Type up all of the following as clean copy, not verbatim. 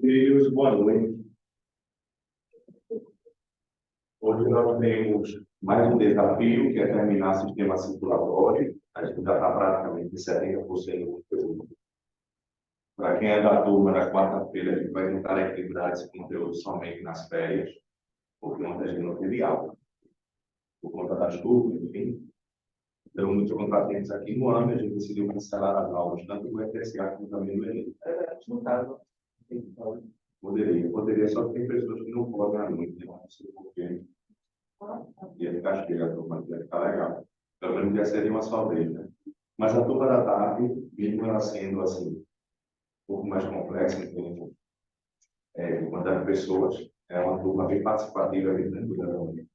Filhos, boa noite. Hoje nós temos mais um desafio, que é terminar o sistema circulatório. A gente já está praticamente em 70% do conteúdo. Para quem é da turma, na quarta-feira, a gente vai tentar equilibrar esse conteúdo somente nas férias, porque ontem a gente não teve aula, por conta das chuvas, enfim. Então, muitos contratempos aqui no ano, a gente decidiu cancelar as aulas, tanto do ETSA como também do Enem. No caso, poderia, só que tem pessoas que não podem à noite, né? Não sei porquê. Ia ficar cheia a turma, ia ficar legal. Pelo menos ia ser uma só vez, né? Mas a turma da tarde, mesmo ela sendo assim, um pouco mais complexa em termos de quantidade de pessoas, é uma turma bem participativa, bem tranquila também.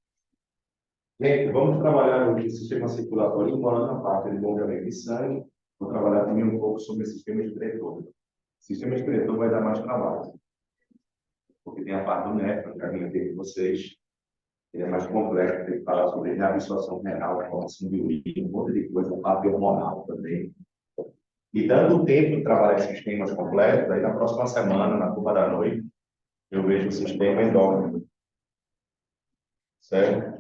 Gente, vamos trabalhar hoje o sistema circulatório, embora na parte de bombeamento de sangue, vou trabalhar também um pouco sobre o sistema excretor. O sistema excretor vai dar mais trabalho, porque tem a parte do nefro, que eu já comentei com vocês, ele é mais complexo, tem que falar sobre reabsorção renal, formação de urina, um monte de coisa, parte hormonal também. E dando tempo de trabalhar esses temas completos, aí na próxima semana, na turma da noite, eu vejo o sistema endócrino. Certo?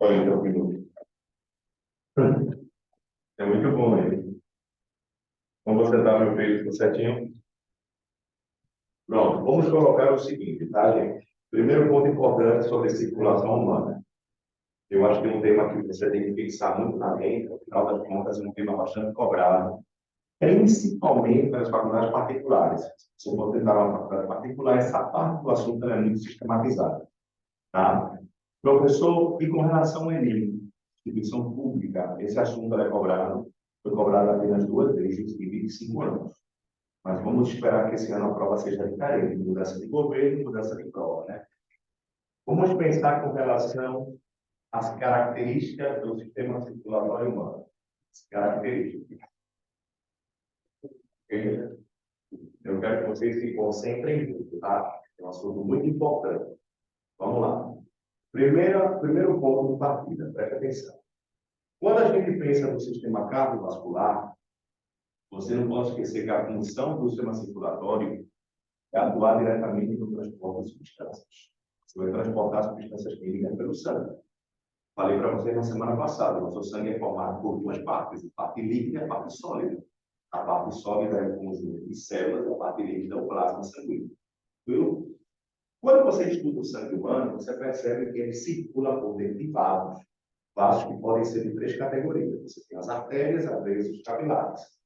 Olha, então, minuto. É muito bom ele. Como você está, meu filho? Tudo certinho? Pronto, vamos colocar o seguinte, tá, gente? Primeiro ponto importante sobre circulação humana. Eu acho que é um tema que você tem que fixar muito na mente, afinal das contas, é um tema bastante cobrado, principalmente nas faculdades particulares. Se eu for tentar uma faculdade particular, essa parte do assunto é muito sistematizada. Tá? Professor, e com relação ao Enem, instituição pública, esse assunto é cobrado, foi cobrado apenas 2 vezes em 25 anos. Mas vamos esperar que esse ano a prova seja diferente, mudança de governo, mudança de prova, né? Vamos pensar com relação às características do sistema circulatório humano. As características. Eu quero que vocês se concentrem muito, tá? É um assunto muito importante. Vamos lá. Primeiro ponto de partida, preste atenção. Quando a gente pensa no sistema cardiovascular, você não pode esquecer que a função do sistema circulatório é atuar diretamente no transporte de substâncias. Você vai transportar substâncias químicas pelo sangue. Falei para vocês na semana passada, o nosso sangue é formado por 2 partes, a parte líquida e a parte sólida. A parte sólida é o conjunto de células, a parte líquida é o plasma sanguíneo. Viu? Quando você estuda o sangue humano, você percebe que ele circula por dentro de vasos. Vasos que podem ser de 3 categorias. Você tem as artérias, as veias e os capilares.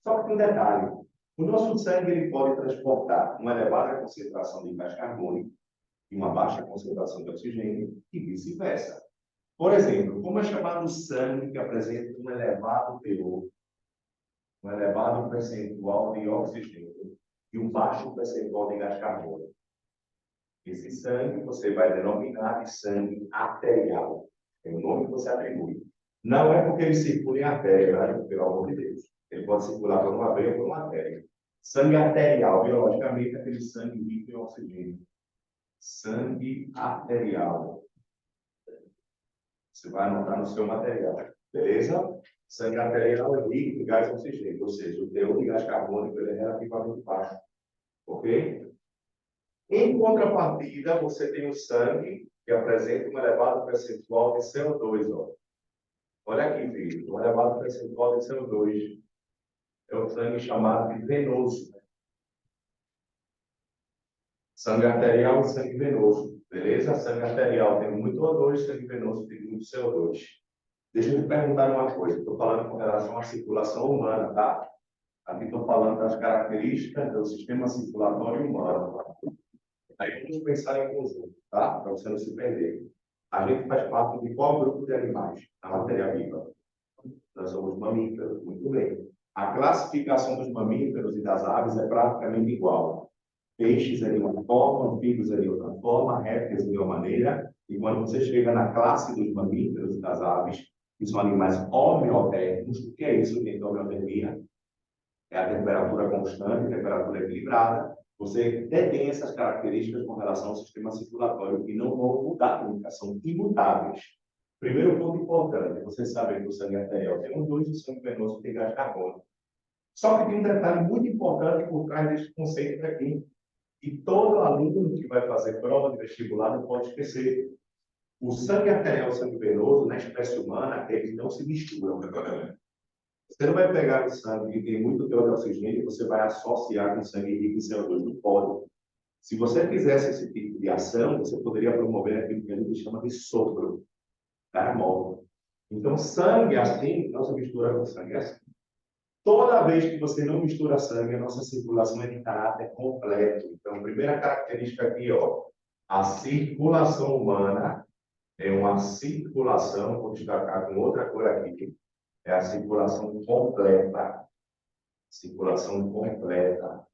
Só que tem um detalhe. O nosso sangue ele pode transportar uma elevada concentração de gás carbônico e uma baixa concentração de oxigênio e vice-versa. Por exemplo, como é chamado o sangue que apresenta um elevado teor, um elevado percentual de oxigênio e um baixo percentual de gás carbônico? Esse sangue você vai denominar de sangue arterial. É o nome que você atribui. Não é porque ele circula em artéria, né? Pelo amor de Deus. Ele pode circular por uma veia ou por uma artéria. Sangue arterial, biologicamente, é aquele sangue rico em oxigênio. Sangue arterial. Você vai anotar no seu material. Beleza? Sangue arterial é rico em gás e oxigênio, ou seja, o teor de gás carbônico ele é relativamente baixo. Ok? Em contrapartida, você tem o sangue que apresenta um elevado percentual de CO2. Ó. Olha aqui, filho, um elevado percentual de CO2 é o sangue chamado de venoso. Sangue arterial e sangue venoso. Beleza? Sangue arterial tem muito O2, sangue venoso tem muito CO2. Deixa eu te perguntar uma coisa. Estou falando com relação à circulação humana, tá? Aqui estou falando das características do sistema circulatório humano. Aí vamos pensar em conjunto, tá? Para você não se perder. A gente faz parte de qual grupo de animais na matéria viva? Nós somos mamíferos, muito bem. A classificação dos mamíferos e das aves é praticamente igual. Peixes é de uma forma, anfíbios é de outra forma, répteis de uma maneira. E quando você chega na classe dos mamíferos e das aves, que são animais homeotérmicos. O que é isso, gente? Homeotermia é a temperatura constante, temperatura equilibrada. Você detém essas características com relação ao sistema circulatório que não vão mudar nunca, são imutáveis. Primeiro ponto importante, você sabe que o sangue arterial tem O2 e o sangue venoso tem gás carbônico. Só que tem um detalhe muito importante por trás desse conceito aqui. E todo aluno que vai fazer prova de vestibular não pode esquecer. O sangue arterial e o sangue venoso, na espécie humana, eles não se misturam. Você não vai pegar o sangue que tem muito teor de oxigênio e você vai associar com sangue rico em CO2. Não pode. Se você fizesse esse tipo de ação, você poderia promover aquilo que a gente chama de sopro. Cara morto. Então, sangue assim não se mistura com sangue assim. Toda vez que você não mistura sangue, a nossa circulação é de caráter completo. Então, a primeira característica aqui, ó, a circulação humana é uma circulação, vou destacar com outra cor aqui, é a circulação completa. Circulação completa.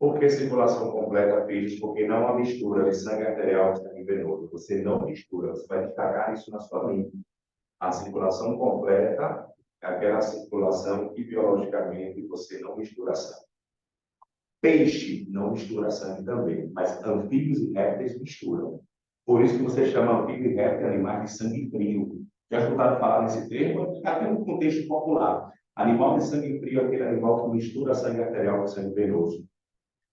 Por que circulação completa, filhos? Porque não há mistura de sangue arterial e sangue venoso. Você não mistura, você vai destacar isso na sua mente. A circulação completa é aquela circulação que biologicamente você não mistura sangue. Peixe não mistura sangue também, mas anfíbios e répteis misturam. Por isso que você chama anfíbio e réptil animais de sangue frio. Já escutaram falar nesse termo? Até no contexto popular. Animal de sangue frio é aquele animal que mistura sangue arterial com sangue venoso.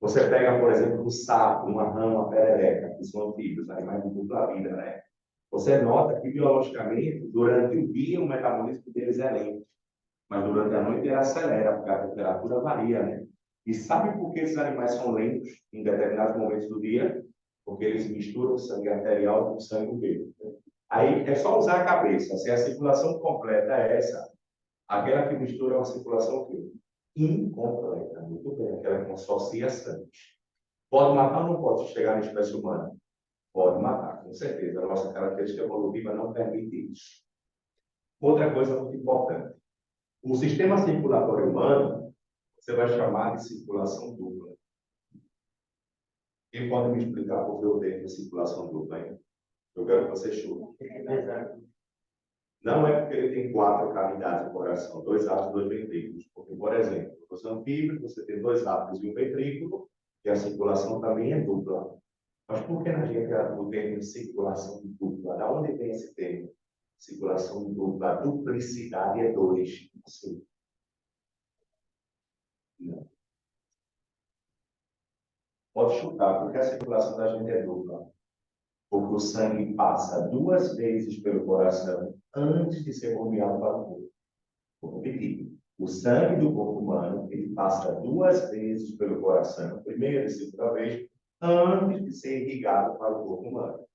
Você pega, por exemplo, um sapo, uma rã, uma perereca, que são anfíbios, animais de dupla vida, né? Você nota que, biologicamente, durante o dia, o metabolismo deles é lento. Mas durante a noite ele acelera, porque a temperatura varia, né? E sabe por que esses animais são lentos em determinados momentos do dia? Porque eles misturam sangue arterial com sangue verde. Aí é só usar a cabeça. Se a circulação completa é essa, aquela que mistura é uma circulação incompleta. Muito bem, aquela que associa sangue. Pode matar ou não pode chegar na espécie humana? Pode matar, com certeza. A nossa característica evolutiva não permite isso. Outra coisa muito importante. O sistema circulatório humano, você vai chamar de circulação dupla. Quem pode me explicar por que eu tenho circulação dupla, hein? Eu quero que você chuta. Não é porque ele tem 4 cavidades no coração, 2 átomos e 2 ventrículos. Porque, por exemplo, nos anfíbios, você tem 2 átomos e um ventrículo, e a circulação também é dupla. Mas por que na gente o termo de circulação dupla? Da onde vem esse termo? Circulação dupla. A duplicidade é 2. Assim. Não. Pode chutar, porque a circulação da gente é dupla. Porque o sangue passa 2 vezes pelo coração antes de ser bombeado para o corpo. Vou repetir. O sangue do corpo humano, ele passa 2 vezes pelo coração, primeira e segunda vez, antes de ser irrigado para o corpo humano.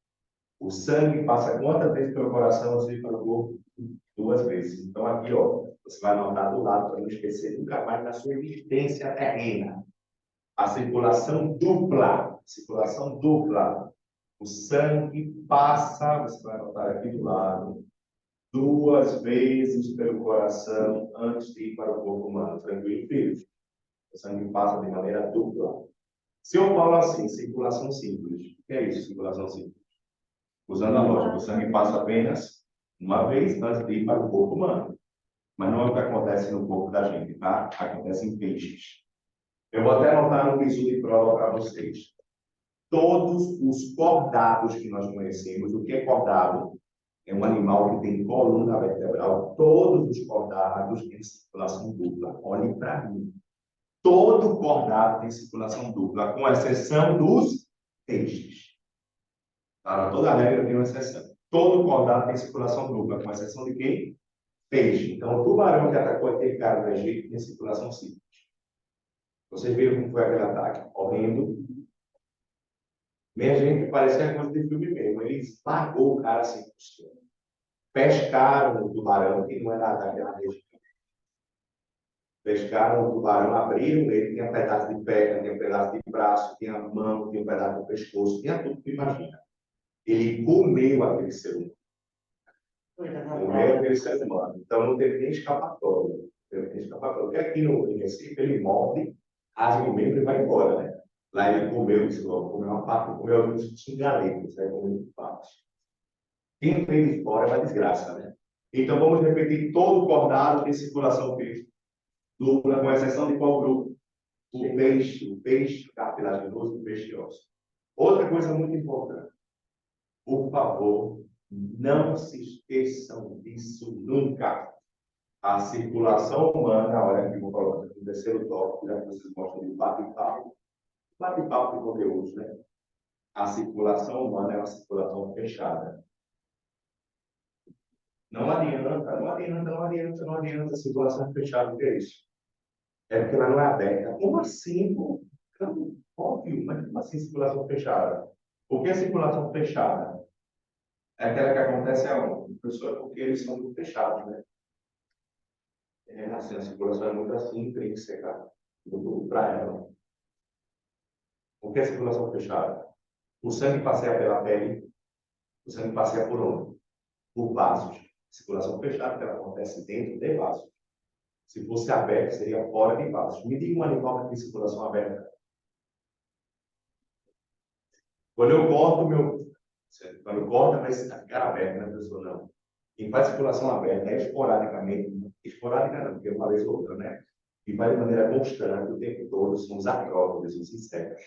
O sangue passa quantas vezes pelo coração antes de ir para o corpo? 2 vezes. Então, aqui, ó, você vai anotar do lado para não esquecer nunca mais da sua existência terrena. A circulação dupla. Circulação dupla. O sangue passa, você vai anotar aqui do lado, 2 vezes pelo coração antes de ir para o corpo humano. Tranquilo, filhos? O sangue passa de maneira dupla. Se eu falo assim, circulação simples, o que é isso, circulação simples? Usando a lógica, o sangue passa apenas uma vez antes de ir para o corpo humano. Mas não é o que acontece no corpo da gente, tá? Acontece em peixes. Eu vou até anotar no bisu de prova para vocês. Todos os cordados que nós conhecemos, o que é cordado? É um animal que tem coluna vertebral. Todos os cordados têm circulação dupla. Olhem para mim. Todo cordado tem circulação dupla, com exceção dos peixes. Para toda regra tem uma exceção. Todo cordado tem circulação dupla, com exceção de quem? Peixe. Então, o tubarão que atacou aquele cara do Egito tem circulação simples. Vocês viram como foi aquele ataque? Horrendo. Minha gente, parecia coisa de filme mesmo. Ele esmagou o cara assim. Pescaram o tubarão, que não é daquela região. Pescaram o tubarão, abriram ele, tinha pedaço de perna, tinha pedaço de braço, tinha mão, tinha pedaço do pescoço, tinha tudo que imagina. Ele comeu aquele ser humano. Comeu aquele ser humano. Então não teve nem escapatória. Porque aqui no Recife ele morde, rasga o membro e vai embora, né? Lá ele comeu isso, comeu uma parte, comeu alguns xingaletes, né? Comeu parte. Quem fez de fora é uma desgraça, né? Então, vamos repetir todo o cordado tem circulação dupla, com exceção de qual grupo? O peixe cartilaginoso, o peixe ósseo. Outra coisa muito importante. Por favor, não se esqueçam disso nunca. A circulação humana, olha aqui, vou colocar aqui no terceiro tópico, já que vocês gostam de bate-papo. Bate-papo de conteúdos, né? A circulação humana é uma circulação fechada. Não adianta a circulação fechada, o que é isso? É porque ela não é aberta. Como assim? Então, óbvio, mas como assim circulação fechada? Por que a circulação fechada? É aquela que acontece aonde? Professor, é porque eles são muito fechados, né? Assim, a circulação é muito assim, intrínseca, muito para ela. Por que a circulação fechada? O sangue passeia pela pele, o sangue passeia por onde? Por vasos. Circulação fechada, que ela acontece dentro de vasos. Se fosse aberto, seria fora de vasos. Me diga um animal que tem circulação aberta. Quando eu corto Quando eu corto, vai ficar aberto, né, pessoa? Não. Quem faz circulação aberta é esporadicamente. Esporádica não, porque eu falei outra, né? E vai de maneira constante o tempo todo, são os artrópodes, os insetos.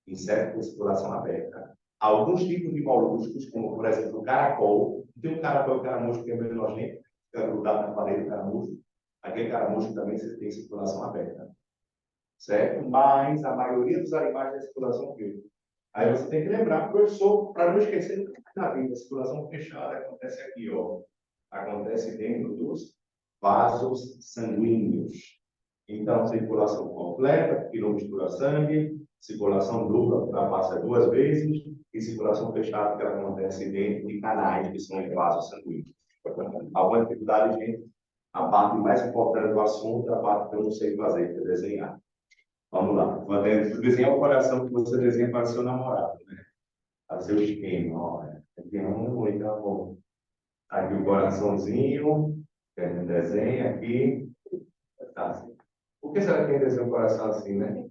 Insetos com circulação aberta. Alguns tipos de moluscos, como por exemplo o caracol, tem um caracol e um caramujo que é meio nojento, fica grudado na parede do caramujo. Aquele caramujo também tem circulação aberta. Certo? Mas a maioria dos animais tem circulação fechada. Aí você tem que lembrar, professor, para não esquecer nunca na vida, a circulação fechada acontece aqui, ó. Acontece dentro dos vasos sanguíneos. Então, circulação completa, que não mistura sangue, circulação dupla, que passa duas vezes, e circulação fechada, que acontece dentro de canais, que são os vasos sanguíneos. Alguma dificuldade, gente? A parte mais importante do assunto é a parte que eu não sei fazer, que é desenhar. Vamos lá. Vou desenhar o coração que você desenha para o seu namorado, né? Para o seu esquema, ó. Aqui então, bom. Aqui o coraçãozinho, que a gente desenha aqui. Tá assim. Por que será que ele desenha o coração assim, né?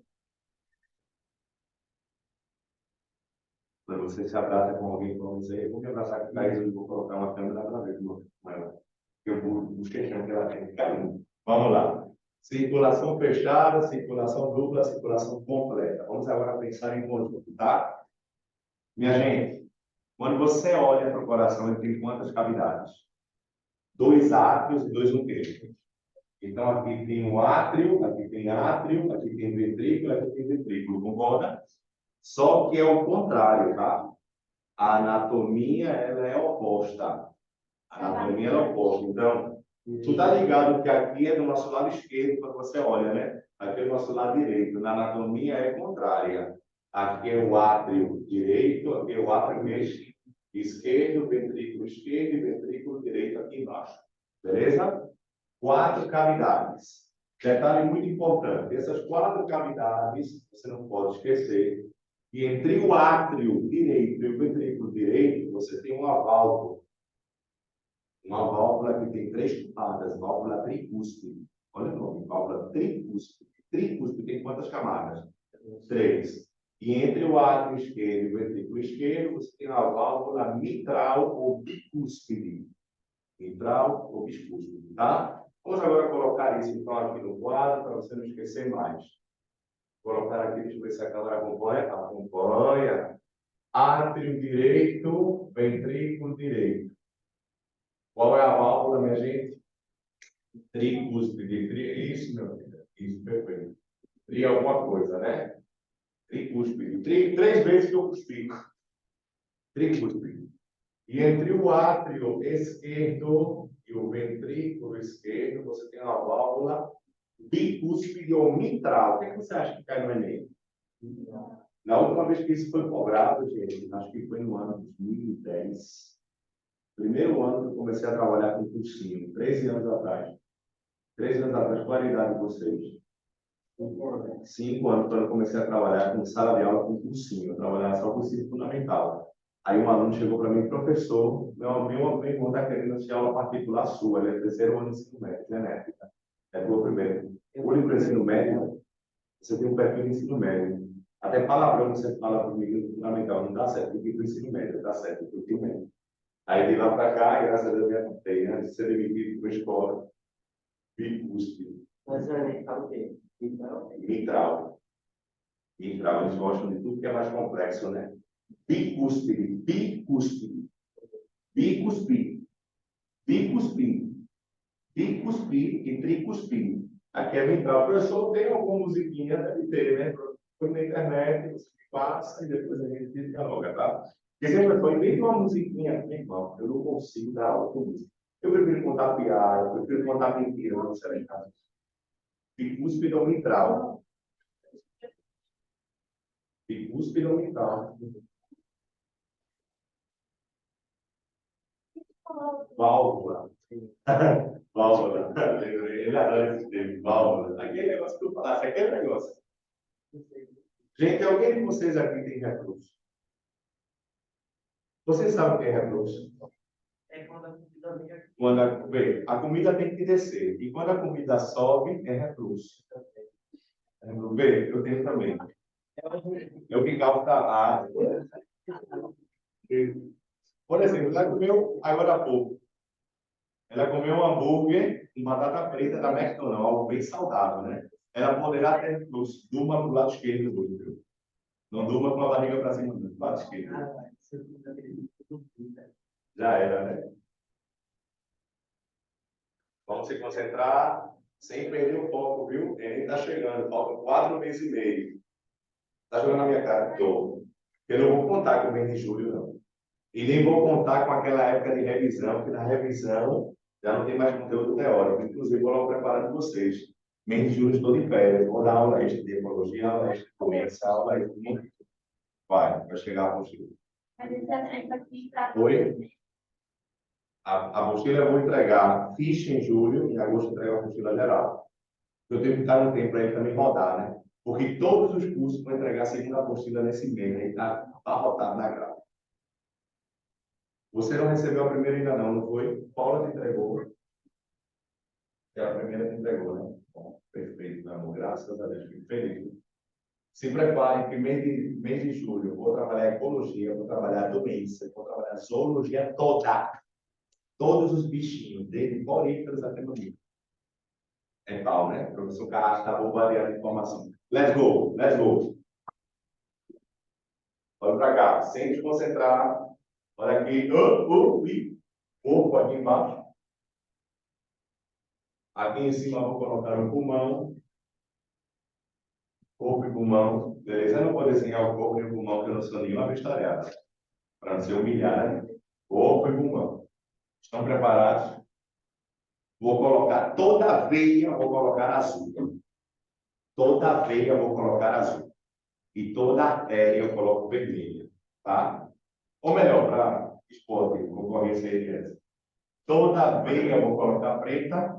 Quando você se abraça com alguém, vamos dizer, eu vou me abraçar com a Thaís, eu vou colocar uma câmera para ver como ela. Eu busquei que ela tem carinho. Vamos lá. Circulação fechada, circulação dupla, circulação completa. Vamos agora pensar em conjunto, tá? Minha gente, quando você olha para o coração, ele tem quantas cavidades? 2 átrios e 2 uteiros. Então, aqui tem um átrio, aqui tem átrio, aqui tem ventrículo, aqui tem ventrículo. Concorda? Só que é o contrário, tá? A anatomia, ela é oposta. A anatomia ela é oposta. Então, tu tá ligado que aqui é do nosso lado esquerdo, quando você olha, né? Aqui é do nosso lado direito. Na anatomia é contrária. Aqui é o átrio direito, aqui é o átrio esquerdo, ventrículo esquerdo e ventrículo direito aqui embaixo. Beleza? 4 cavidades. Detalhe muito importante: essas 4 cavidades, você não pode esquecer que entre o átrio direito e o ventrículo direito, você tem uma válvula. Uma válvula que tem 3 camadas, válvula tricúspide. Olha o nome, válvula tricúspide. Tricúspide tem quantas camadas? 3. E entre o átrio esquerdo e o ventrículo esquerdo, você tem a válvula mitral ou bicúspide. Mitral ou bicúspide, tá? Vamos agora colocar isso então aqui no quadro, para você não esquecer mais. Vou colocar aqui, deixa eu ver se a câmera acompanha. Acompanha. Átrio direito, ventrículo direito. Qual é a válvula, minha gente? Tricúspide. Isso, meu filho. Isso, perfeito. Tri é alguma coisa, né? Tricúspide. 3 vezes que eu cuspi. Tricúspide. E entre o átrio esquerdo e o ventrículo esquerdo, você tem uma válvula bicúspide ou mitral. O que, é que você acha que cai no Enem? Na última vez que isso foi cobrado, gente, acho que foi no ano de 2010. Primeiro ano que eu comecei a trabalhar com cursinho, 13 anos atrás. 13 anos atrás, qual a idade de vocês? 5 anos, quando eu comecei a trabalhar com sala de aula com cursinho. Eu trabalhava só com cursinho fundamental. Aí um aluno chegou para mim, professor, meu irmão está querendo assistir aula particular sua, ele é terceiro ano de ensino médio, genética. É o primeiro. O único ensino médio, você tem um perfil de ensino médio. Até palavrão você fala comigo no fundamental, não dá certo, porque o ensino médio dá certo, porque o médio. Aí de lá para cá, graças a Deus, me adaptei. Antes de ser demitido para a escola, bicúspide. Mas é, tá o quê? Então, Mitral. Mitral, eles gostam de tudo que é mais complexo, né? Bicúspide, bicúspide, bicuspide, bicuspide, bicuspide e tricuspide. Aqui é mitral. Professor, tem alguma musiquinha? Deve ter, né? Foi na internet, você passa e depois a gente dialoga, tá? Porque sempre foi meio uma musiquinha aqui, irmão. Eu não consigo dar aula com música. Eu prefiro contar piada, eu prefiro contar mentira, não sei lá. Bicúspide ou mitral. Bicúspide ou mitral. Válvula. Válvula. Ele adora esse termo, válvula. Aquele negócio que eu falasse, aquele negócio. Gente, alguém de vocês aqui tem refluxo? Vocês sabem o que é refluxo? é quando a comida vem aqui. Bem, a comida tem que descer. E quando a comida sobe, é refluxo. Bem, eu tenho também. Eu ficava calado. Por exemplo, ela comeu agora há pouco. Ela comeu um hambúrguer com batata frita da McDonald's, algo bem saudável, né? Ela poderá ter refluxo. Durma para o lado esquerdo do olho. Não durma com a barriga para cima, do lado esquerdo. Já era, né? Vamos se concentrar sem perder o foco, viu? Ele está chegando, faltam 4 meses e meio. Está jogando na minha cara? Estou. Eu não vou contar com o mês de julho, não. E nem vou contar com aquela época de revisão, porque na revisão já não tem mais conteúdo teórico. Inclusive, vou logo preparando vocês. Mês de julho estou de férias, vou dar aula extra de ecologia, aula extra de doença, aula extra de... Vai chegar a apostila. Oi? A apostila eu vou entregar ficha em julho, em agosto eu entrego a apostila geral. Eu tenho que dar um tempo para ele também rodar, né? Porque todos os cursos vão entregar a segunda apostila nesse mês, né? Está rotado na grade. Você não recebeu a primeira ainda não foi? Paula te entregou. É a primeira que entregou, né? Bom, perfeito, meu amor. Graças a Deus, fico feliz. Se preparem que mês de julho eu vou trabalhar ecologia, vou trabalhar doença, vou trabalhar zoologia toda. Todos os bichinhos, desde coríferos até mamíferos. É pau, né? O professor Carrasco está bombardeando a informação. Let's go, let's go. Olha para cá, sem desconcentrar. Olha aqui, e corpo aqui embaixo. Aqui em cima eu vou colocar o pulmão. Corpo e pulmão. Beleza? Eu não vou desenhar o corpo e o pulmão, que eu não sou nenhuma bestalhada. Para não ser humilhado, né? Corpo e pulmão. Estão preparados? Vou colocar toda a veia, vou colocar azul. Toda a veia eu vou colocar azul. E toda a artéria eu coloco vermelha. Tá? Ou melhor, para esporte, concorrência aí essa. Toda a veia eu vou colocar preta.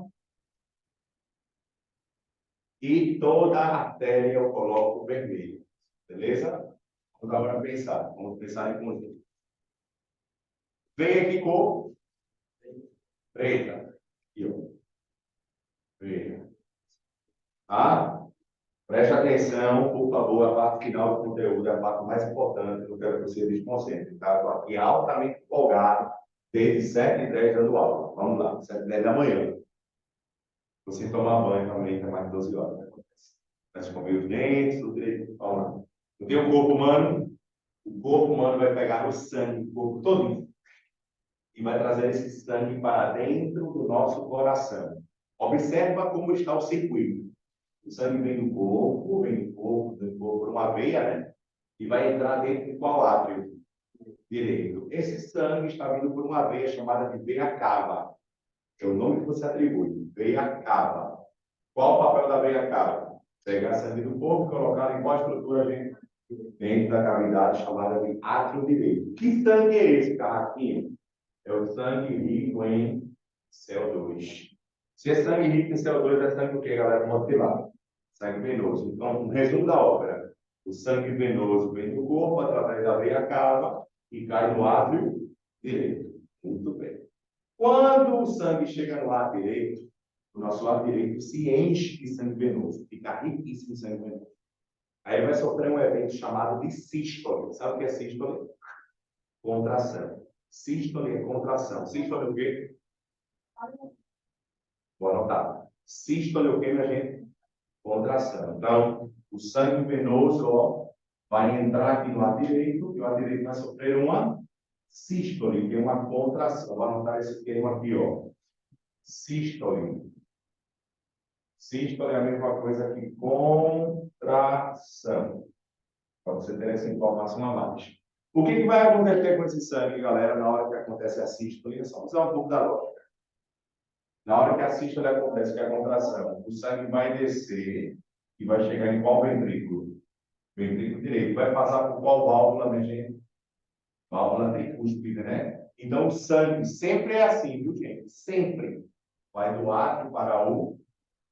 E toda a artéria eu coloco vermelha. Beleza? Vamos agora pensar. Vamos pensar em conjunto. Veia que cor? Preta. Aqui, ó. Veia. Ah? Preste atenção, por favor, a parte final do conteúdo é a parte mais importante que eu quero que você desconcentre. Tá? Estou aqui altamente empolgado, desde 7h10 dando aula. Vamos lá, 7h10 da manhã. Você tomar banho também, é mais de 12 horas. Né? Vai escover os dentes, tudo direito. Vamos lá. Eu tenho o corpo humano, o corpo humano vai pegar o sangue, o corpo todo, e vai trazer esse sangue para dentro do nosso coração. Observa como está o circuito. O sangue vem do corpo, por uma veia, né? E vai entrar dentro de qual átrio? Direito. Esse sangue está vindo por uma veia chamada de veia cava. É o nome que você atribui. Veia cava. Qual o papel da veia cava? Pegar sangue do corpo e colocar em qual estrutura, gente? Dentro da cavidade chamada de átrio direito. Que sangue é esse, Carraquinho? É o sangue rico em CO2. Se é sangue rico em CO2, é sangue o quê, galera? Motilado. Sangue venoso. Então, um resumo da ópera. O sangue venoso vem do corpo através da veia cava e cai no átrio direito. Muito bem. Quando o sangue chega no lado direito, o nosso lado direito se enche de sangue venoso, fica riquíssimo de sangue venoso. Aí vai sofrer um evento chamado de sístole. Sabe o que é sístole? Contração. Sístole é contração. Sístole é o quê? Vou anotar. Sístole é o quê, minha gente? Contração. Então, o sangue venoso, ó, vai entrar aqui no lado direito, e o lado direito vai sofrer uma sístole, que é uma contração. Vou anotar esse termo aqui, ó. Sístole. Sístole é a mesma coisa que contração. Para você ter essa informação a mais. O que vai acontecer com esse sangue, galera, na hora que acontece a sístole? É só usar um pouco da lógica. Na hora que a sístole acontece, que é a contração, o sangue vai descer e vai chegar em qual ventrículo? Ventrículo direito. Vai passar por qual válvula, minha gente? Válvula tricúspide, né? Então, o sangue sempre é assim, viu, gente? Sempre. Vai do átrio para o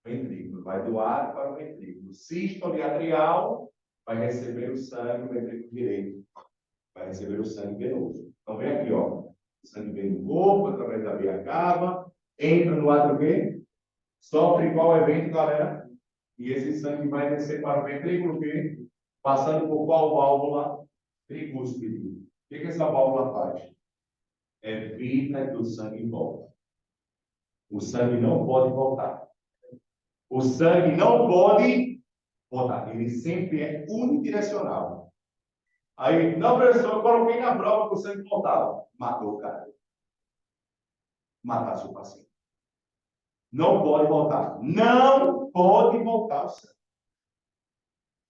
ventrículo. Vai do átrio para o ventrículo. Sístole atrial vai receber o sangue do ventrículo direito. Vai receber o sangue venoso. Então, vem aqui, ó. O sangue vem do corpo, através da veia cava, entra no átrio quê? Sofre qual evento, galera? E esse sangue vai descer para o ventrículo quê? Passando por qual válvula? Tricúspide. O que essa válvula faz? Evita que o sangue volte. O sangue não pode voltar. O sangue não pode voltar. Ele sempre é unidirecional. Aí, não, professor, eu coloquei na prova que o sangue voltava. Matou o cara. Matasse o paciente. Não pode voltar. Não pode voltar o sangue.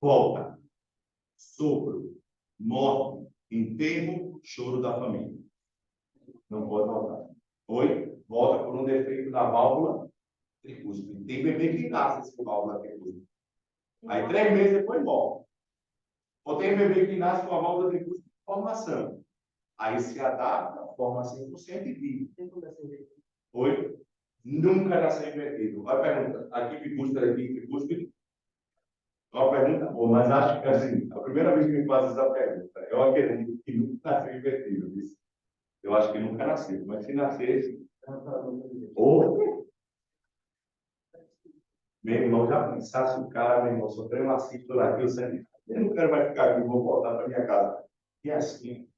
Volta. Sopro. Morte. Enterro. Choro da família. Não pode voltar. Oi? Volta por um defeito da válvula tricúspide. Tem bebê que nasce sem válvula tricúspide. Aí 3 meses depois morre. Ou tem bebê que nasce com a válvula tricúspide de formação. Aí se adapta, forma 100% e vive. Oi? Nunca nasceu invertido. Vai pergunta. Aqui tricúspide, aqui tricúspide. Uma pergunta boa, mas acho que assim, a primeira vez que me faz essa pergunta, eu acredito que nunca nasceu invertido. Eu acho que nunca nasceu, mas se nascesse. Ou, meu irmão, já pensasse o cara, meu irmão, sofreu um acidente aqui, eu sempre. Eu não quero mais ficar aqui, vou voltar para minha casa. E assim.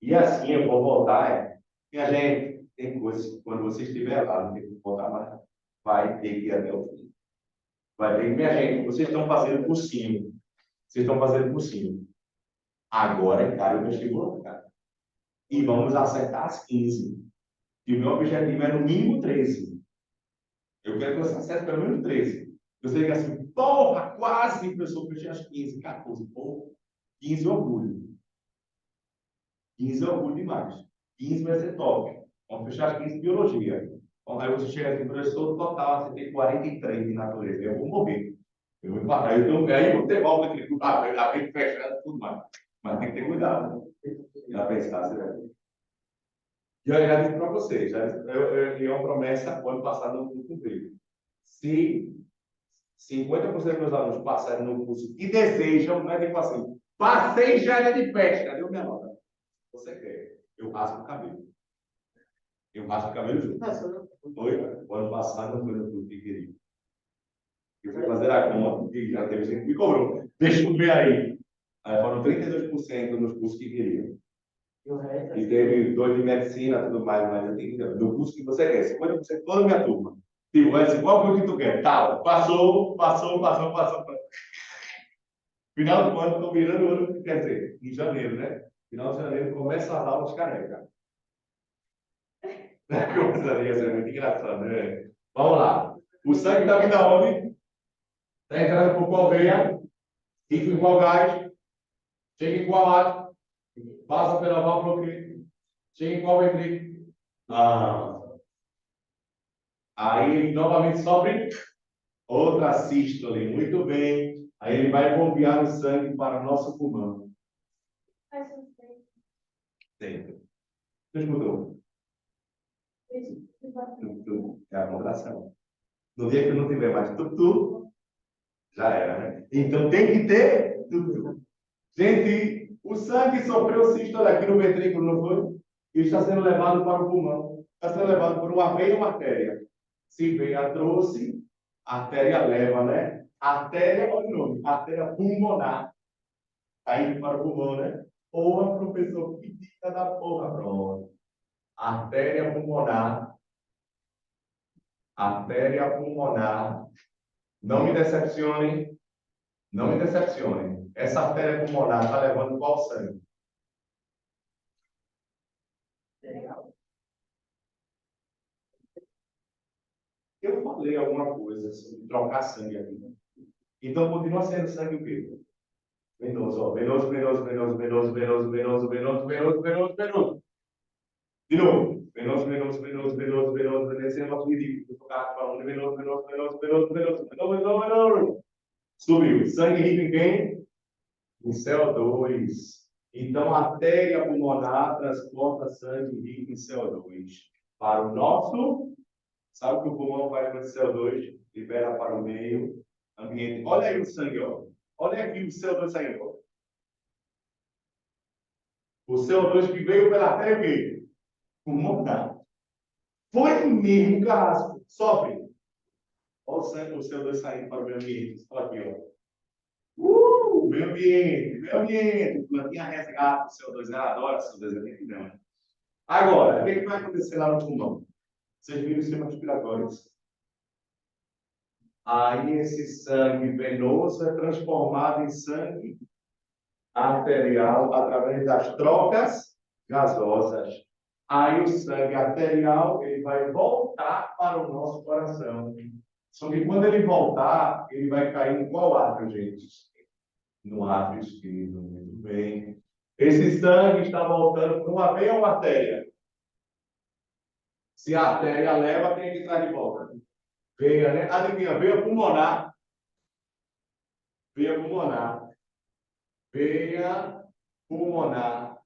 E assim eu vou voltar, é. Minha gente, tem coisas que quando você estiver lá, não tem que voltar mais. Vai ter que ir até o fim. Vai ter que, minha gente, vocês estão fazendo cursinho. Vocês estão fazendo cursinho. Agora é cara o vestibular, cara. E vamos acertar as 15. E o meu objetivo é no mínimo 13. Eu quero que você acerte pelo menos 13. Você diga assim, porra, quase, professor, fechei as 15, 14. Porra, 15 orgulho. 15 orgulho demais. 15 vai ser top. Vamos fechar as 15 de biologia. Então, aí você chega assim, professor, total, você tem 43 de natureza. Eu vou morrer. Eu vou empatar. Aí eu vou ter volta aqui, abrir, fechando, tudo mais. Mas tem que ter cuidado. Já pensar, você vai. Já disse para vocês, é uma promessa, o ano passado não cumpriu. Se 50% dos meus alunos passarem no curso e desejam, não é tipo assim, passei já área de pesca, deu minha nota. Você quer? Eu raspo o cabelo. Eu raspo o cabelo junto. Foi? O ano passado não foi no curso que queria. Eu fui fazer a conta, e já teve gente que me cobrou. Deixa eu ver aí. Aí foram 32% nos cursos que queriam. E teve 2 de medicina, tudo mais, mas eu tenho que ver. Do curso que você quer, 50% toda a minha turma. Tipo, assim, qual foi o que tu quer? Tal. Passou. Final do ano, estou virando o ano, quer dizer, em janeiro, né? Final de janeiro começa as aulas careca. Começaria a ser muito engraçado, né? Vamos lá. O sangue está vindo aonde? Está entrando por qual veia? Fica em qual gás? Chega em qual lado? Passa pela válvula quê? Chega em qual ventrículo? Aí ele novamente sofre outra sístole. Muito bem. Aí ele vai bombear o sangue para o nosso pulmão. Sempre. Você escutou? É a contração. No dia que não tiver mais tutu, já era, né? Então tem que ter tutu. Gente, o sangue sofreu sístole aqui no ventrículo, não foi? E está sendo levado para o pulmão. Está sendo levado por uma veia ou uma artéria. Se veia trouxe, a artéria leva, né? Artéria, olha o nome, artéria pulmonar. Está indo para o pulmão, né? Porra, professor, que dica da porra, pronto. Artéria pulmonar. Artéria pulmonar. Não me decepcionem. Não me decepcionem. Essa artéria pulmonar está levando qual sangue? Legal. Eu falei alguma coisa sobre trocar sangue aqui. Então, continua sendo sangue o quê? Venoso, ó. Venoso, venoso, venoso, venoso, venoso, venoso, venoso, venoso, venoso, venoso. De novo. Venoso, venoso, venoso, venoso, venoso, venoso. Esse é o nosso ridículo. Falando venoso, venoso, venoso, venoso, venoso, venoso, venoso, venoso. Subiu. Sangue rico em quem? Em CO2. Então, a artéria pulmonar transporta sangue rico em CO2 para o nosso. Sabe o que o pulmão faz com esse CO2? Libera para o meio ambiente. Olha aí o sangue, ó. Olha aqui o CO2 saindo. Ó. O CO2 que veio pela artéria o quê? Pulmonar. Foi mesmo, carrasco. Sofre. Olha o sangue, o CO2 saindo para o meio ambiente. Olha aqui, ó. Meio ambiente, meio ambiente. Plantinha resgata o CO2. Ela adora o CO2, é bem não. Agora, o que vai acontecer lá no pulmão? Vocês viram os sistemas respiratórios. Aí esse sangue venoso é transformado em sangue arterial através das trocas gasosas. Aí o sangue arterial ele vai voltar para o nosso coração. Só que quando ele voltar, ele vai cair em qual átrio, gente? No átrio esquerdo, muito bem. Esse sangue está voltando para uma veia ou uma artéria? Se a artéria leva, tem que estar de volta. Veia, né? Adivinha, veia pulmonar. Veia pulmonar. Veia pulmonar.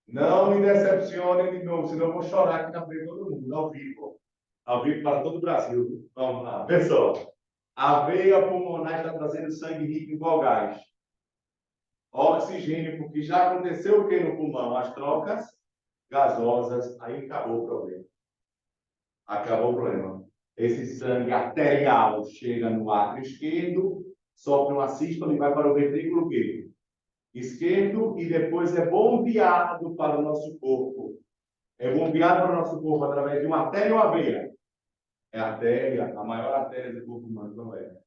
Não me decepcione de novo, senão eu vou chorar aqui na frente de todo mundo, ao vivo. Ao vivo para todo o Brasil. Vamos lá. Pessoal, a veia pulmonar está trazendo sangue rico em qual gás? Oxigênio, porque já aconteceu o que no pulmão? As trocas gasosas, aí acabou o problema. Acabou o problema. Esse sangue arterial chega no átrio esquerdo, sofre uma sístole e vai para o ventrículo quê? Esquerdo e depois é bombeado para o nosso corpo. É bombeado para o nosso corpo através de uma artéria ou uma veia? É a artéria, a maior artéria do corpo humano, não é?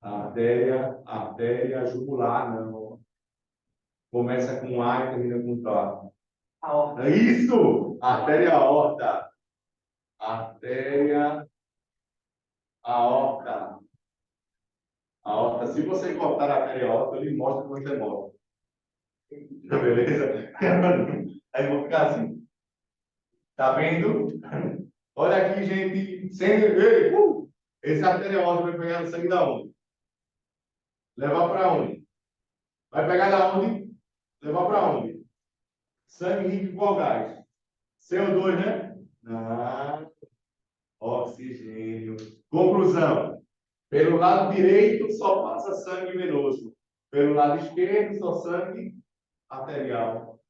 A artéria jugular, não. Começa com A e termina com T. Aorta. Isso! Artéria aorta. Artéria aorta. Aorta. Se você cortar a artéria aorta, eu lhe mostro que você morre. Beleza? Aí eu vou ficar assim. Tá vendo? Olha aqui, gente. Esse artéria aorta vai pegar no sangue da onde? Levar para onde? Vai pegar da onde? Levar para onde? Sangue rico em qual gás? CO2, né? Não. Oxigênio. Conclusão. Pelo lado direito só passa sangue venoso. Pelo lado esquerdo só sangue arterial.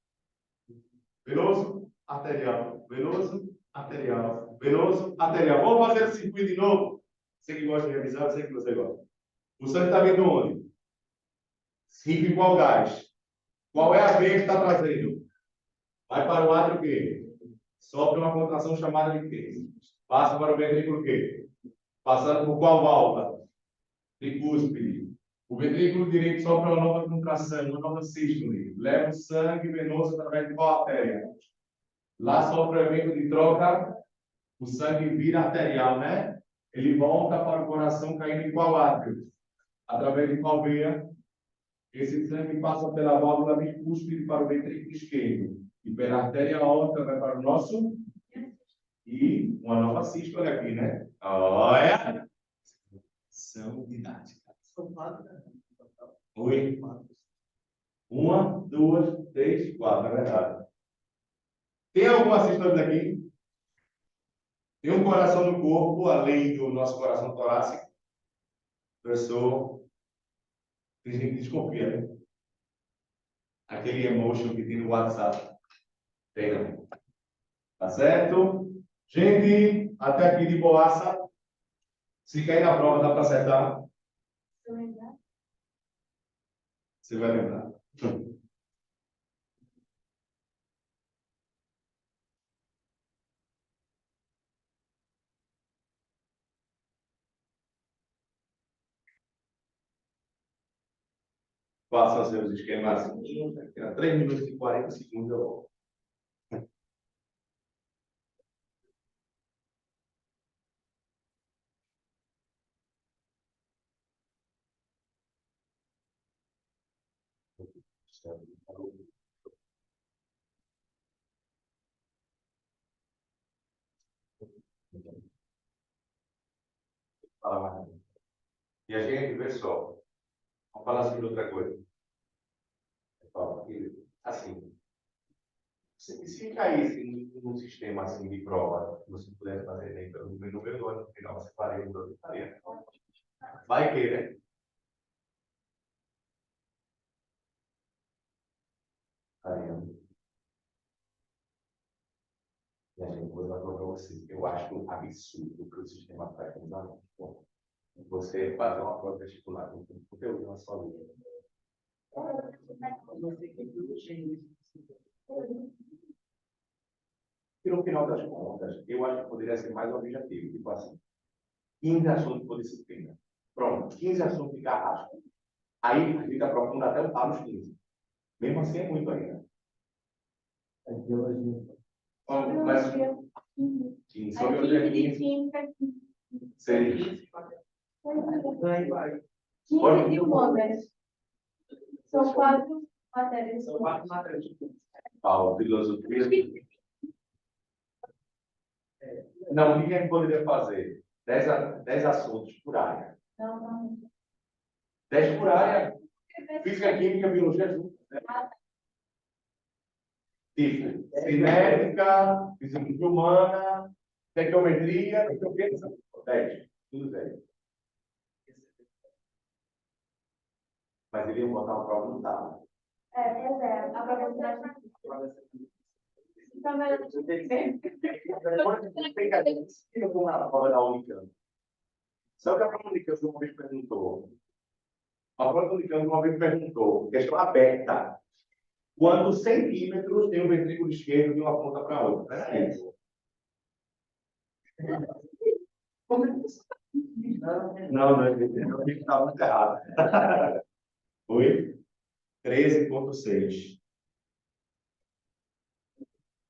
Venoso, arterial. Venoso, arterial. Venoso, arterial. Vamos fazer o circuito de novo? Você que gosta de revisar, eu sei que você gosta. O sangue está vindo onde? Rico em qual gás? Qual é a veia que está trazendo? Vai para o átrio quê? Sofre uma contração chamada de quê? Passa para o ventrículo quê? Passando por qual válvula? Tricúspide. O ventrículo direito sofre uma nova contração, uma nova sístole. Leva o sangue venoso através de qual artéria? Lá sofre o evento de troca, o sangue vira arterial, né? Ele volta para o coração caindo em qual átrio? Através de qual veia? Esse sangue passa pela válvula tricúspide para o ventrículo esquerdo. E pela artéria aorta vai para o nosso. E uma nova sístole aqui, né? Olha! São didáticas. Oi? Uma, duas, três, quatro, é verdade. Tem alguma sístole aqui? Tem um coração no corpo, além do nosso coração torácico. Professor, tem gente que desconfia, né? Aquele emotion que tem no WhatsApp. Tem, não. Tá certo? Gente, até aqui de boaça. Se cair na prova, dá para acertar? Você vai lembrar. Façam seus esquemas assim. 3 minutos e 40 segundos eu volto. Fala mais. E a gente vê só. Vamos falar sobre outra coisa. Assim, se caísse num sistema assim de prova, que você pudesse fazer dentro do meu ano, no final, você faria o que faria. Vai que, né? Faria. E a gente vou dar para você. Eu acho absurdo que o sistema faz com os alunos. Bom, você fazer uma prova vestibular com conteúdo na sua vida. E no final das contas, eu acho que poderia ser mais objetivo. Tipo assim, 15 assuntos por disciplina. Pronto, 15 assuntos de carrasco. Aí a gente aprofunda até os 15. Mesmo assim é muito ainda. Mas, sim, sobre o dia 15, seria 15 de humanas. São 4 matérias. São 4 matérias. Paulo, filosofia. Não, o que a gente poderia fazer? 10 assuntos por área. Não. 10 por área. Física, química, biologia junto. Né? Tipo, cinética, fisiologia humana, tecnometria, 10. Tudo 10. Mas ele ia botar uma prova no talo. Pois é. A probabilidade Eu vou na prova da Unicamp. Sabe o que a prova da Unicamp uma vez perguntou? A prova da Unicamp uma vez perguntou, questão aberta. Quantos centímetros tem o ventrículo esquerdo de uma ponta para a outra? Peraí. Não, eu estava muito errado. Foi 13,6.